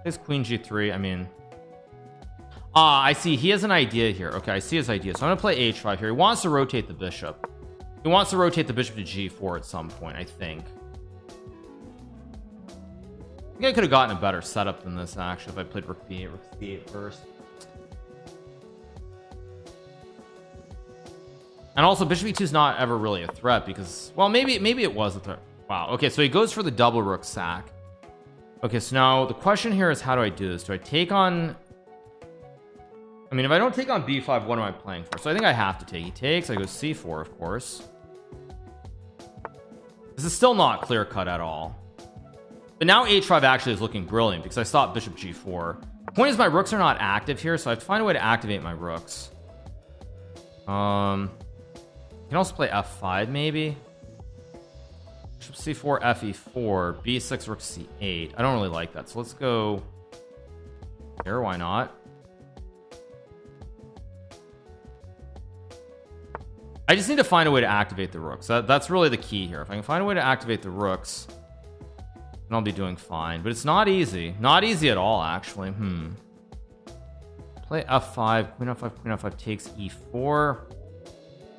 Plays queen g3. I mean, I see. He has an idea here. Okay, I see his idea. So I'm gonna play h5 here. He wants to rotate the bishop. He wants to rotate the bishop to g4 at some point, I think. I think I could have gotten a better setup than this, actually, if I played rook b8, rook c8 first. And also, bishop e2 is not ever really a threat because, well, maybe it was a threat. Wow. Okay, so he goes for the double rook sack. Okay, so now the question here is, how do I do this? Do I take on... I mean, if I don't take on b5, what am I playing for? So I think I have to take. He takes. I go c4, of course. This is still not clear cut at all. But now h5 actually is looking brilliant because I stopped bishop g4. The point is my rooks are not active here, so I have to find a way to activate my rooks. I can also play f5 maybe. Bishop c4, fe4, b6, rook c8. I don't really like that, so let's go here. Why not? I just need to find a way to activate the rooks. That's really the key here. If I can find a way to activate the rooks, then I'll be doing fine. But it's not easy. Not easy at all, actually. Play f5. Queen f5. Queen f5 takes e4.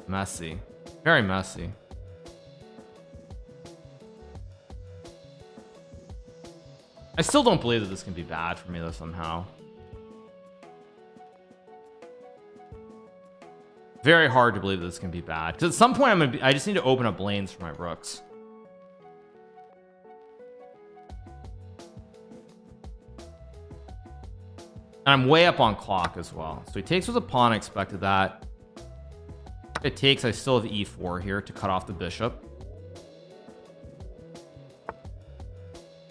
Messy. Very messy. I still don't believe that this can be bad for me, though, somehow. Very hard to believe that this can be bad, because at some point I just need to open up lanes for my rooks. And I'm way up on clock as well. So he takes with a pawn. I expected that. It takes. I still have e4 here to cut off the bishop.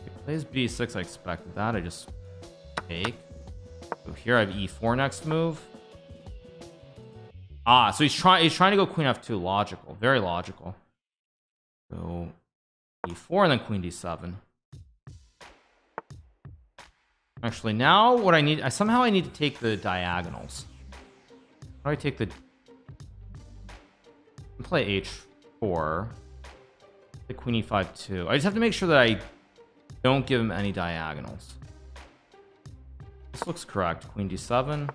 He plays b6. I expected that. I just take. So here I have e4 next move. So he's trying to go queen f2. Logical, very logical. Go e4 and then queen d7. Actually, now what I need, somehow I need to take the diagonals. How do I take the... Play h4. The queen e5 too. I just have to make sure that I don't give him any diagonals. This looks correct. Queen d7.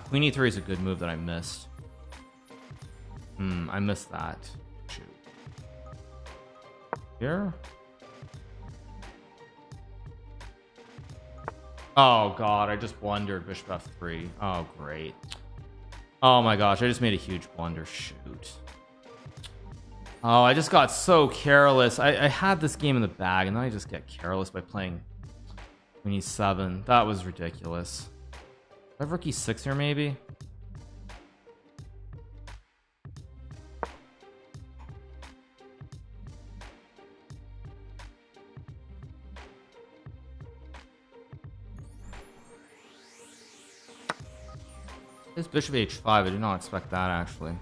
Queen e3 is a good move that I missed. I missed that. Shoot. Here. Oh god, I just blundered bishop f3. Oh great. Oh my gosh, I just made a huge blunder. Shoot. Oh, I just got so careless. I had this game in the bag and then I just get careless by playing queen e7. That was ridiculous. I have rook e6 here maybe. This bishop h5, I did not expect that actually.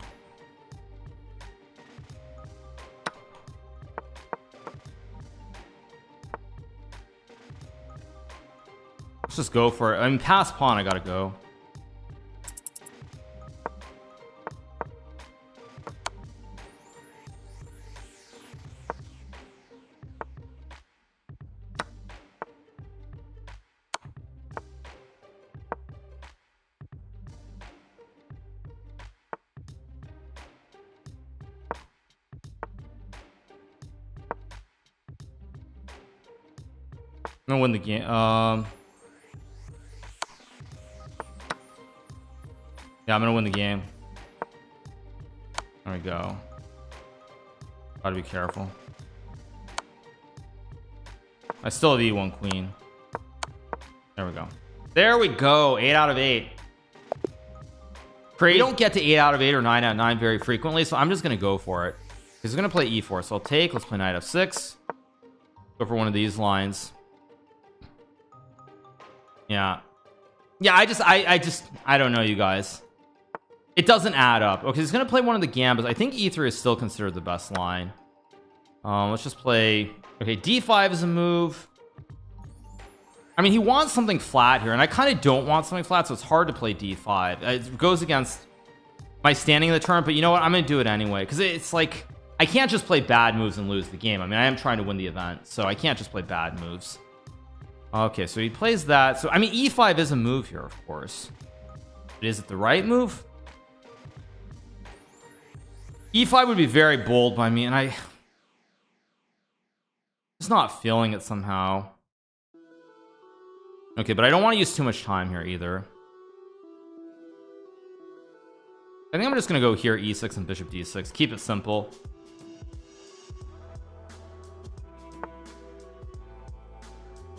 Let's just go for it. I mean, past pawn, I gotta go. I'm gonna win the game. Yeah, I'm gonna win the game. There we go. Gotta be careful. I still have E1 queen. There we go. There we go. 8 out of 8. You don't get to 8 out of 8 or 9 out of 9 very frequently, so I'm just gonna go for it. He's gonna play E4, so I'll take. Let's play knight F6. Go for one of these lines. Yeah. I don't know, you guys. It doesn't add up. Okay, he's gonna play one of the gambits. I think E3 is still considered the best line. Let's just play. Okay, D5 is a move. I mean, he wants something flat here, and I kind of don't want something flat, so it's hard to play D5. It goes against my standing in the turn, but you know what? I'm gonna do it anyway, because it's like I can't just play bad moves and lose the game. I mean, I am trying to win the event, so I can't just play bad moves. Okay, so he plays that. So I mean, E5 is a move here, of course. But is it the right move? E5 would be very bold by me, and I'm just not feeling it somehow. Okay, but I don't want to use too much time here either. I think I'm just gonna go here, E6 and bishop D6. Keep it simple.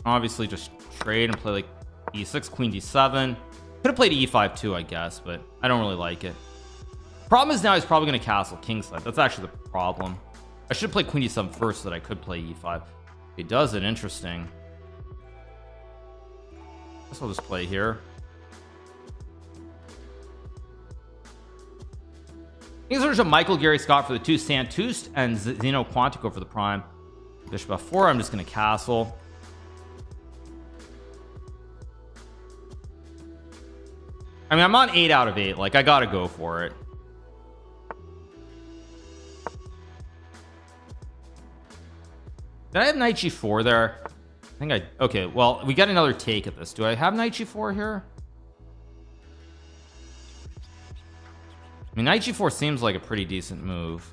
Obviously just trade and play like E6, queen D7. Could have played E5 too, I guess, but I don't really like it. Problem is now he's probably going to castle kingside. That's actually the problem. I should play queen D7 first so that I could play E5. He does it. Interesting. Guess I'll just play here. Things are Michael Gary Scott for the 2, Santust and Zeno Quantico for the prime. Bishop F4. I'm just going to castle. I mean, I'm on 8 out of 8. Like, I gotta go for it. Did I have knight G4 there? I think I... Okay, well, we got another take at this. Do I have knight G4 here? I mean, knight G4 seems like a pretty decent move.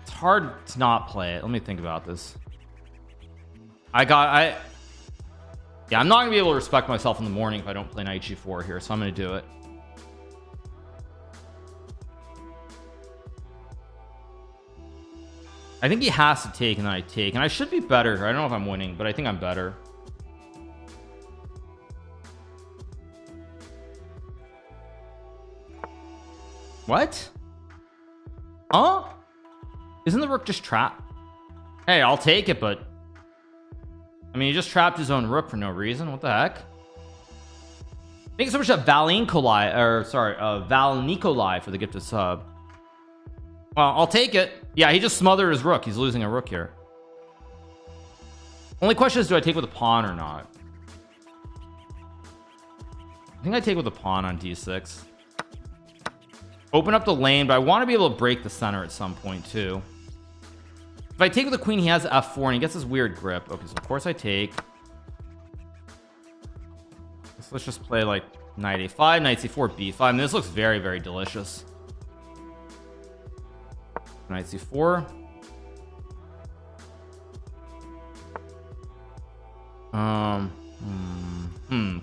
It's hard to not play it. Let me think about this. Yeah, I'm not gonna be able to respect myself in the morning if I don't play knight G4 here, so I'm gonna do it. I think he has to take, and then I take, and I should be better here. I don't know if I'm winning, but I think I'm better. What? Huh? Isn't the rook just trapped? Hey, I'll take it, but I mean, he just trapped his own rook for no reason. What the heck? Thanks so much to Val Nikolai for the gifted sub. Well, I'll take it. Yeah, he just smothered his rook. He's losing a rook here. Only question is, do I take with a pawn or not? I think I take with a pawn on D6. Open up the lane, but I want to be able to break the center at some point too. If I take with the queen, he has F4 and he gets this weird grip. Okay, so of course I take. So let's just play like knight A5, knight C4, B5. I mean, this looks very, very delicious. Knight C4.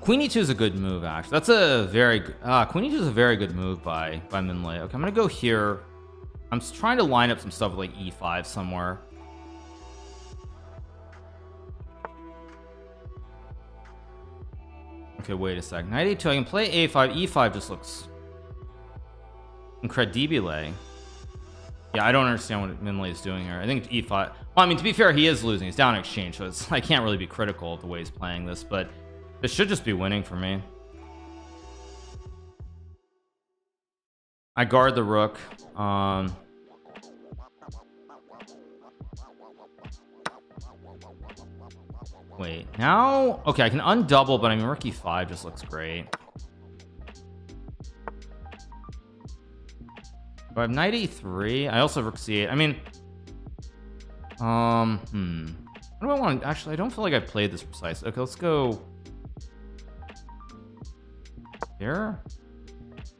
Queen E2 is a good move, actually. That's a very good Queen E2 is a very good move by Minlay. Okay, I'm gonna go here. I'm trying to line up some stuff with like E5 somewhere. Okay, wait a sec. Knight A2, I can play A5. E5 just looks incredibile. Yeah, I don't understand what Minlay is doing here. I think E5. Well, I mean, to be fair, he is losing. He's down in exchange, so I can't really be critical of the way he's playing this, but this should just be winning for me. I guard the rook. Wait, now... Okay, I can undouble, but I mean, rook E5 just looks great. Do I have knight E3? I also have rook C8. I mean... What do I want? Actually, I don't feel like I played this precise. Okay, let's go... Here?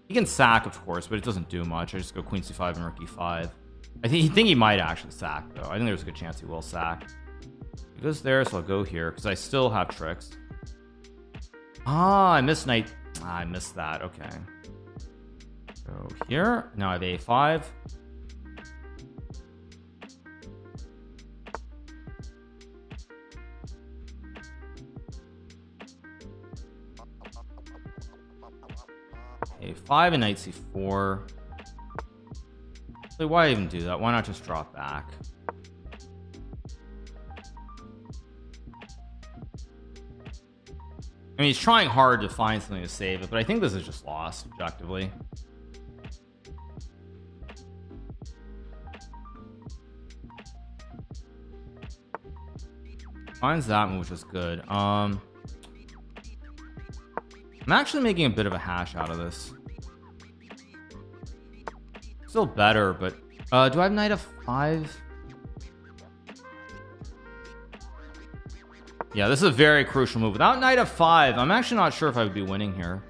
He can sack, of course, but it doesn't do much. I just go queen C5 and rook E5. I think he might actually sack, though. I think there's a good chance he will sack. It goes there, so I'll go here because I still have tricks. I missed knight. I missed that. Okay, go here. Now I have a5. a5 and knight c4. So why even do that? Why not just drop back? I mean, he's trying hard to find something to save it, but I think this is just lost objectively. Finds that one, which is good. I'm actually making a bit of a hash out of this. Still better, but do I have knight f5? Yeah, this is a very crucial move. Without knight f5, I'm actually not sure if I would be winning here.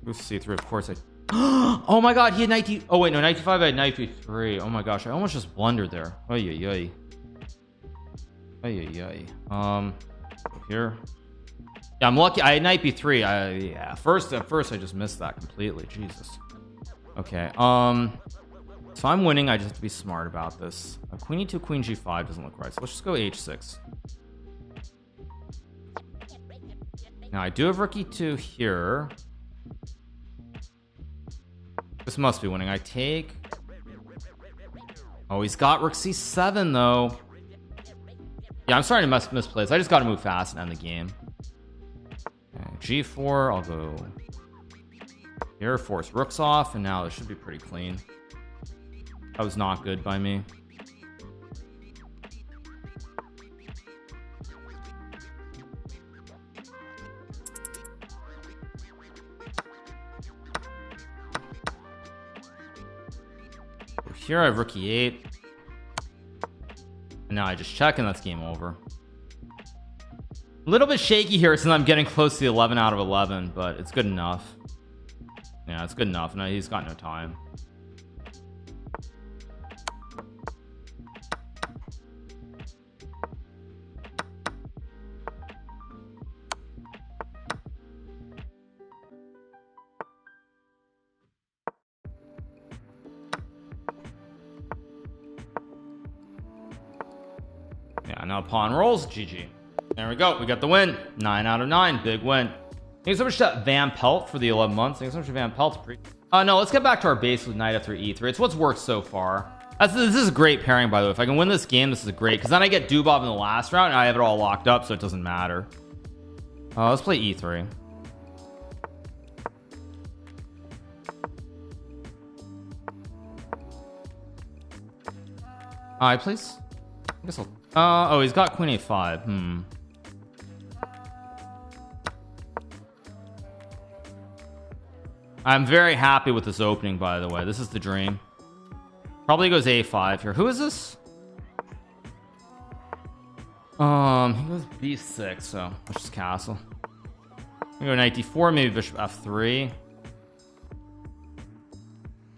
Goes c3, of course I oh my god, he had knight d. Oh wait, no, knight d5, I had knight b3. Oh my gosh, I almost just blundered there. Oy oy oy. Oy oy oy. Here. Yeah, I'm lucky. I had knight b3. Yeah, at first I just missed that completely. Jesus. Okay. So I'm winning. I just have to be smart about this. Queen e2, queen g5 doesn't look right. So let's just go h6. Now I do have rook e2 here. This must be winning. I take. Oh, he's got rook c7 though. Yeah, I'm starting to misplace. I just got to move fast and end the game. Okay, g4. I'll go here, force rooks off, and now this should be pretty clean. That was not good by me. Here I have rook e8. And now I just check and that's game over. A little bit shaky here since I'm getting close to the 11 out of 11, but it's good enough. Yeah, it's good enough. No, he's got no time. Yeah, now pawn rolls. GG. There we go. We got the win. 9 out of 9. Big win. Thanks so much to Van Pelt for the 11 months. Thanks so much to Van Pelt. No, let's get back to our base with knight f3 e3. It's what's worked so far. This is a great pairing, by the way. If I can win this game, this is great, because then I get Dubov in the last round and I have it all locked up, so it doesn't matter. Let's play e3. Alright, please. I guess I'll. Oh, he's got queen a5. I'm very happy with this opening, by the way. This is the dream. Probably goes a5 here. Who is this? He goes b6, so let's just castle. We go knight d4, maybe bishop f3.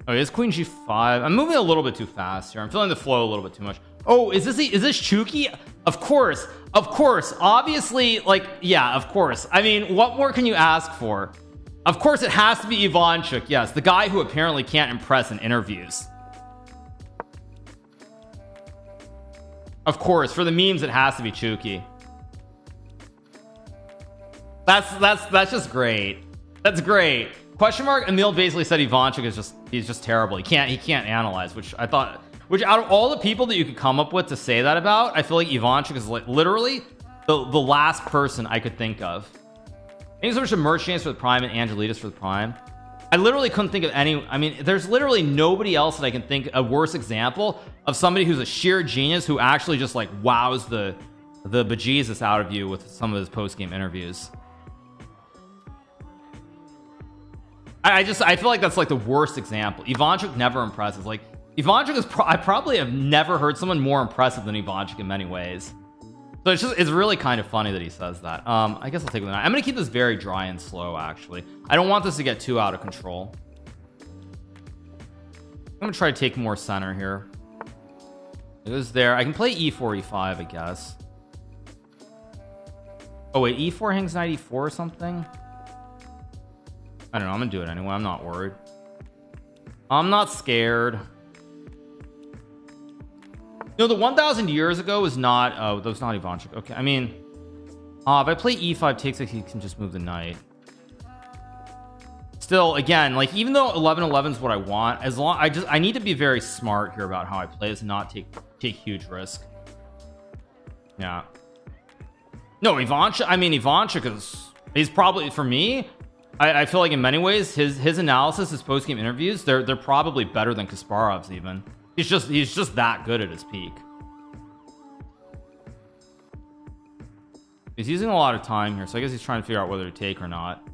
Oh, it's queen g5. I'm moving a little bit too fast here. I'm feeling the flow a little bit too much. Oh, is this Chuki? Of course, obviously, like, yeah, of course. I mean, what more can you ask for? Of course it has to be Ivanchuk. Yes, the guy who apparently can't impress in interviews. Of course, for the memes it has to be Chuki. That's just great. That's great. Question mark. Emil basically said Ivanchuk is he's just terrible. He can't analyze, which I thought, which out of all the people that you could come up with to say that about, I feel like Ivanchuk is like literally the last person I could think of. Thanks so much to Merchants for the Prime and Angelitas for the Prime. I literally couldn't think of any. I mean, there's literally nobody else that I can think a worse example of somebody who's a sheer genius who actually just like wows the bejesus out of you with some of his post-game interviews. I feel like that's like the worst example. Ivanchuk never impresses. Like Ivanchuk is I probably have never heard someone more impressive than Ivanchuk in many ways. So it's really kind of funny that he says that. I guess I'll take it with the knight. I'm gonna keep this very dry and slow, actually. I don't want this to get too out of control. I'm gonna try to take more center here. It goes there. I can play e4 e5 I guess. Oh wait, e4 hangs knight e4 or something. I don't know. I'm gonna do it anyway. I'm not worried. I'm not scared. No, the 1,000 years ago was not. Oh, that was not Ivanchik. Okay, I mean, if I play e5 takes, like, he can just move the knight. Still, again, like, even though 11-11 is what I want, as long I need to be very smart here about how I play this and not take huge risk. Yeah. No, Ivanchik. I mean, Ivanchik he's probably, for me, I feel like in many ways his analysis, his post-game interviews, they're probably better than Kasparov's even. He's just that good at his peak. He's using a lot of time here, so I guess he's trying to figure out whether to take or not.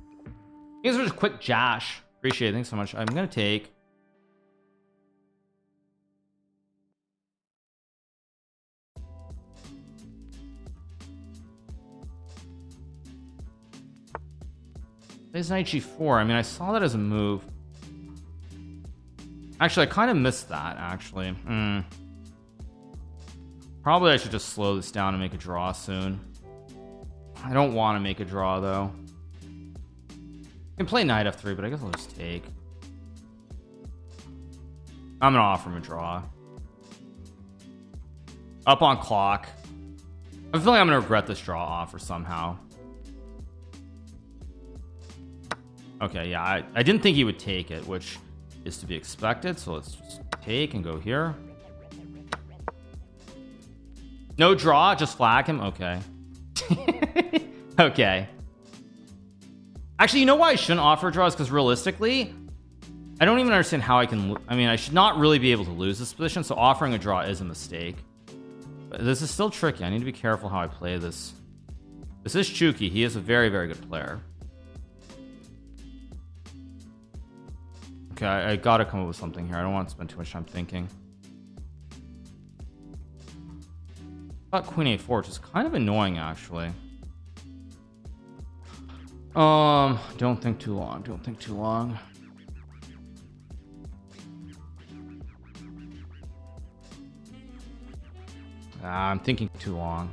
Thanks for just quick Jash. Appreciate it. Thanks so much. I'm gonna take. Plays knight g4. I mean, I saw that as a move. Actually, I kind of missed that, actually. Probably I should just slow this down and make a draw soon. I don't want to make a draw, though. I can play knight f3, but I guess I'll just take. I'm going to offer him a draw. Up on clock. I feel like I'm going to regret this draw offer somehow. Okay, yeah, I didn't think he would take it, which is to be expected. So let's just take and go here. No draw, just flag him. Okay. Okay. Actually, you know why I shouldn't offer draws? Because realistically, I don't even understand how I can. I mean, I should not really be able to lose this position. So offering a draw is a mistake. But this is still tricky. I need to be careful how I play this. This is Chuki. He is a very, very good player. Okay, I gotta come up with something here. I don't want to spend too much time thinking. Got queen a4, which is kind of annoying, actually. Don't think too long. Don't think too long. I'm thinking too long.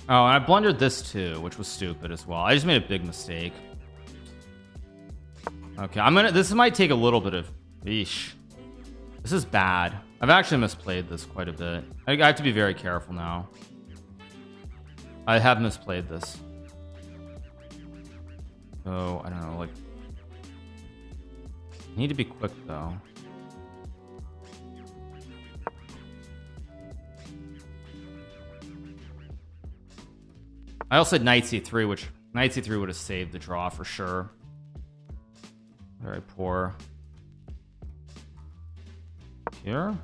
Oh, and I blundered this too, which was stupid as well. I just made a big mistake. Okay, this might take a little bit of. Eesh. This is bad. I've actually misplayed this quite a bit. I have to be very careful now. I have misplayed this. So I don't know, like, I need to be quick though. I also said knight c3, which knight c3 would have saved the draw for sure. Very poor. Here.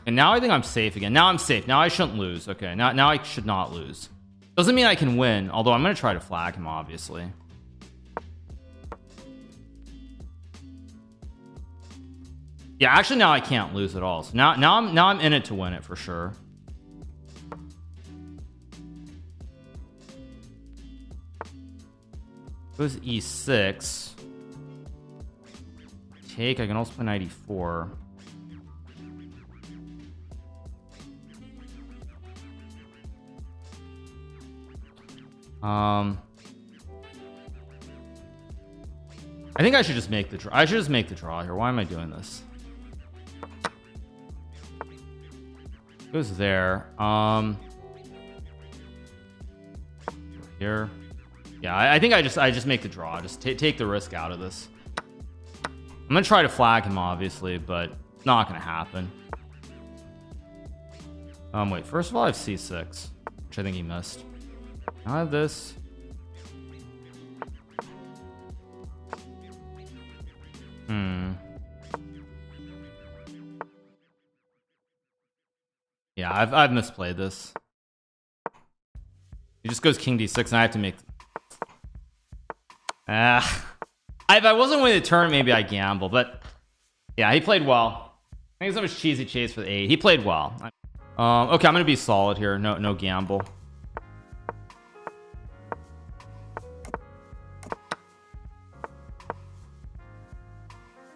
And now I think I'm safe again. Now I'm safe. Now I shouldn't lose. Okay, now I should not lose. Doesn't mean I can win, although I'm going to try to flag him, obviously. Yeah, actually now I can't lose at all. So now I'm in it to win it for sure. Goes e6. Take. I can also play knight e4. I think I should just make the draw. I should just make the draw here. Why am I doing this? Goes there. Here. Yeah, I think I just make the draw. Just take the risk out of this. I'm gonna try to flag him, obviously, but it's not gonna happen. Wait. First of all, I have c6, which I think he missed. Now I have this. Yeah, I've misplayed this. He just goes king d6, and I have to make. If I wasn't winning the turn, maybe I gamble, but yeah, he played well. Thanks so much, cheesy chase for the 8. He played well. Okay, I'm gonna be solid here. No gamble.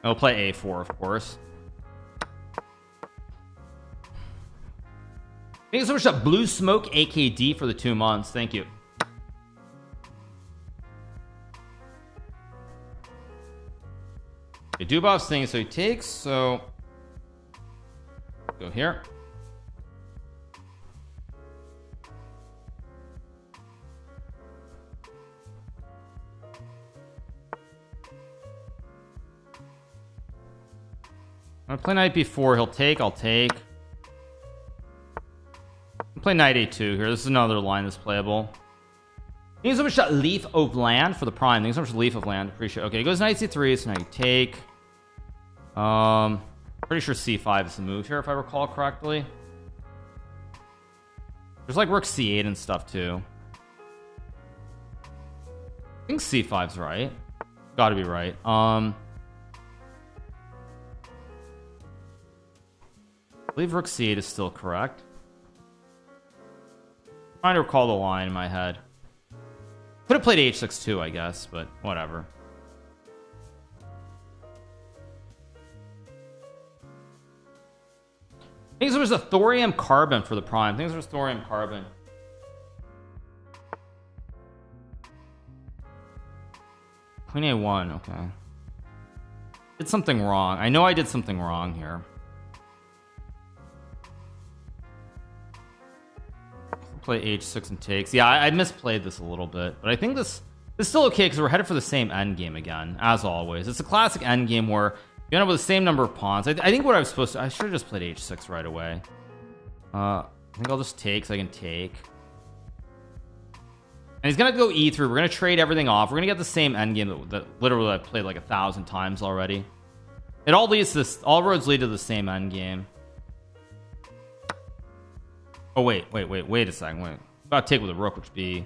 I'll play a4, of course. Thank you so much to Blue Smoke AKD for the 2 months. Thank you. Okay, Dubov's thing, so he takes. So go here. I'm gonna play knight b4. He'll take. I'll take. I'll play knight a2 here. This is another line that's playable. Thank you so much to Leaf of Land for the prime. Thank you so much to Leaf of Land. Appreciate it. Okay, he goes knight c3, so now you take. Pretty sure c5 is the move here if I recall correctly. There's like rook c8 and stuff too. I think c5's right. Gotta be right. I believe rook c8 is still correct. I'm trying to recall the line in my head. Could have played h6 too, I guess, but whatever. I think there was a thorium carbon for the prime. I think there was thorium carbon. Queen a1, okay. Did something wrong. I know I did something wrong here. Play h6 and takes. Yeah, I misplayed this a little bit, but I think this is still okay because we're headed for the same end game again, as always. It's a classic end game where you end up with the same number of pawns. I think what I was supposed to, I should have just played h6 right away. I think I'll just take so I can take. And he's gonna go e3. We're gonna trade everything off. We're gonna get the same end game that literally I've played like 1,000 times already. It all leads to this. All roads lead to the same end game. Oh wait a second. Wait, about to take with a rook, which would be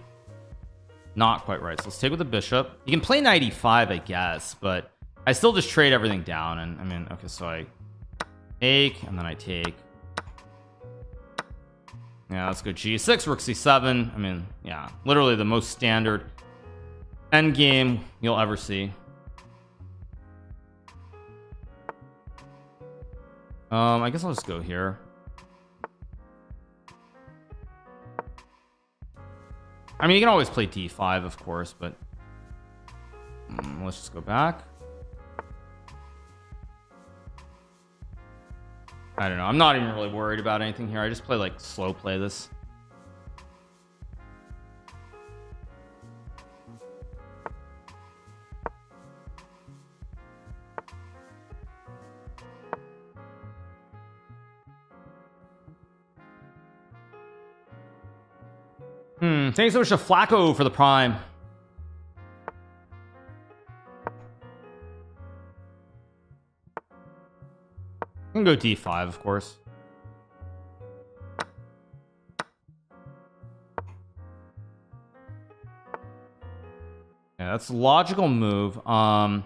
not quite right. So let's take with the bishop. You can play knight e5, I guess, but I still just trade everything down. And I mean, okay, so I take and then I take. Yeah, let's go g6, rook c7. I mean, yeah, literally the most standard end game you'll ever see. I guess I'll just go here. I mean, you can always play d5, of course, but let's just go back. I don't know. I'm not even really worried about anything here. I just play like slow play this. Thanks so much to Flacco for the prime. I can go d5, of course. Yeah, that's a logical move. I'm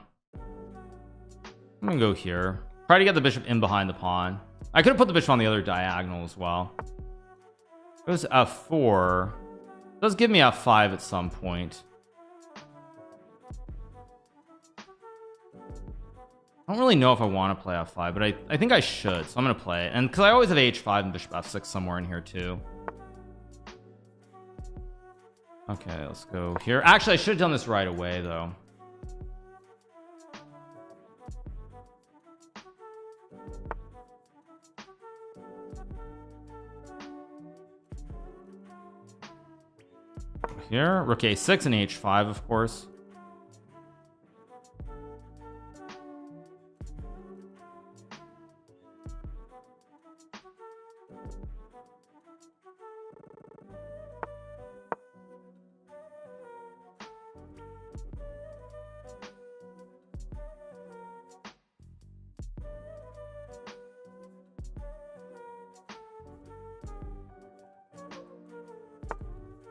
gonna go here. Try to get the bishop in behind the pawn. I could have put the bishop on the other diagonal as well. Goes f4. Does give me f5 at some point. I don't really know if I want to play f5, but I think I should, so I'm gonna play it. And because I always have h5 and bishop f6 somewhere in here too. Okay, let's go here. Actually, I should have done this right away though. Here, rook a6 and h5, of course.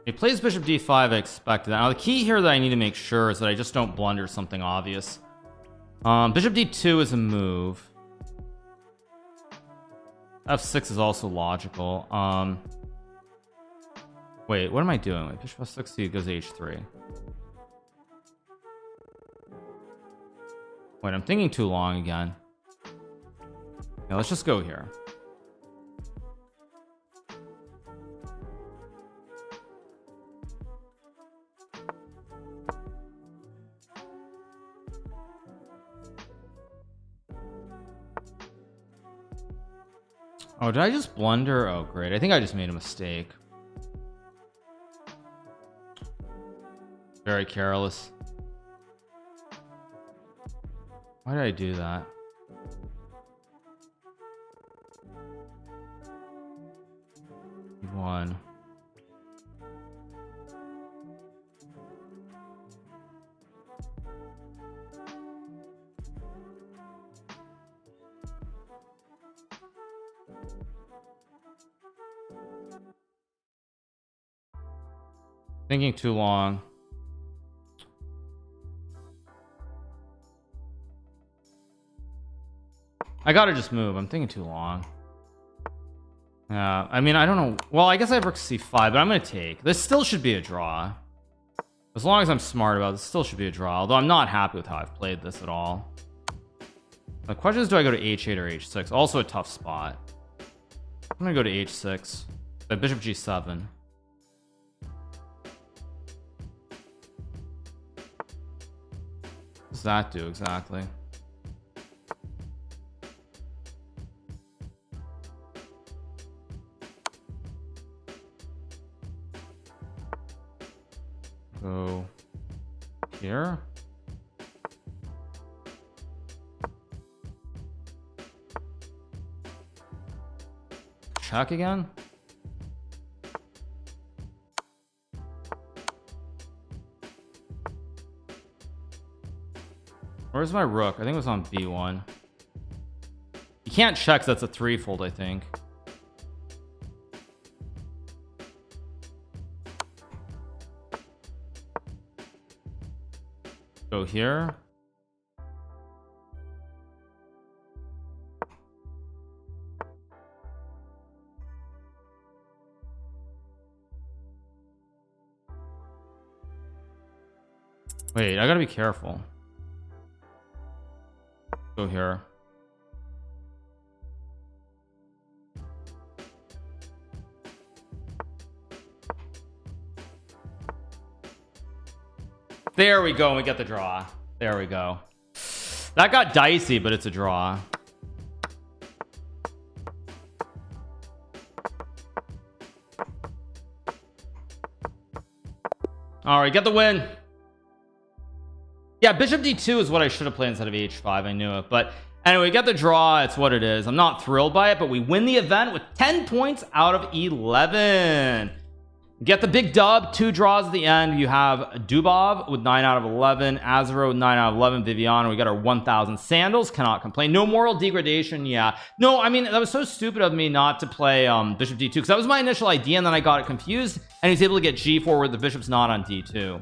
He plays bishop d5. I expected that. Now the key here that I need to make sure is that I just don't blunder something obvious. Bishop d2 is a move. f6 is also logical. Wait, what am I doing? Wait, bishop f6 goes h3. Wait, I'm thinking too long again. Yeah, let's just go here. Oh, did I just blunder? Oh, great. I think I just made a mistake. Very careless. Why did I do that? One. Thinking too long. I gotta just move. I'm thinking too long. Yeah, I mean, I don't know. Well, I guess I have rook c5, but I'm gonna take. This still should be a draw. As long as I'm smart about it, this still should be a draw. Although I'm not happy with how I've played this at all. The question is, do I go to h8 or h6? Also a tough spot. I'm gonna go to h6. Bishop g7. What does that do exactly? Go here. Check again. Where's my rook? I think it was on b1. You can't check, so that's a threefold, I think. Go here. Wait, I gotta be careful. Go here. There we go, and we get the draw. There we go. That got dicey, but it's a draw. All right, get the win. Yeah, bishop d2 is what I should have played instead of h5. I knew it, but anyway, we get the draw. It's what it is. I'm not thrilled by it, but we win the event with 10 points out of 11. Get the big dub. 2 draws at the end. You have Dubov with 9 out of 11, Azaro with 9 out of 11, Viviano. We got our 1,000 sandals. Cannot complain. No moral degradation. Yeah, no, I mean, that was so stupid of me not to play bishop d2, because that was my initial idea, and then I got it confused, and he's able to get g4 where the bishop's not on d2.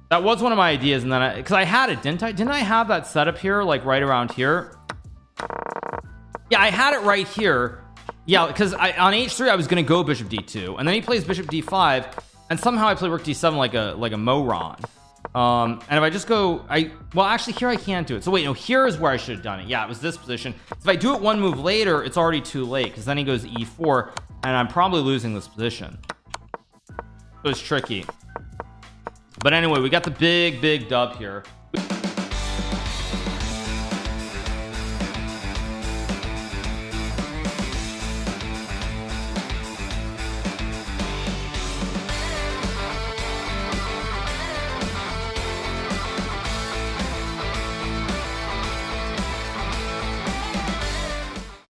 That was one of my ideas, and then because I had it, didn't I have that setup here, like right around here? Yeah, I had it right here. Yeah, because on h3 I was gonna go bishop d2, and then he plays bishop d5, and somehow I play rook d7 like a moron. And if I just go, well, actually here I can't do it. So wait, no, here is where I should have done it. Yeah, it was this position. If I do it one move later, it's already too late, because then he goes e4, and I'm probably losing this position. So it's tricky. But anyway, we got the big dub here.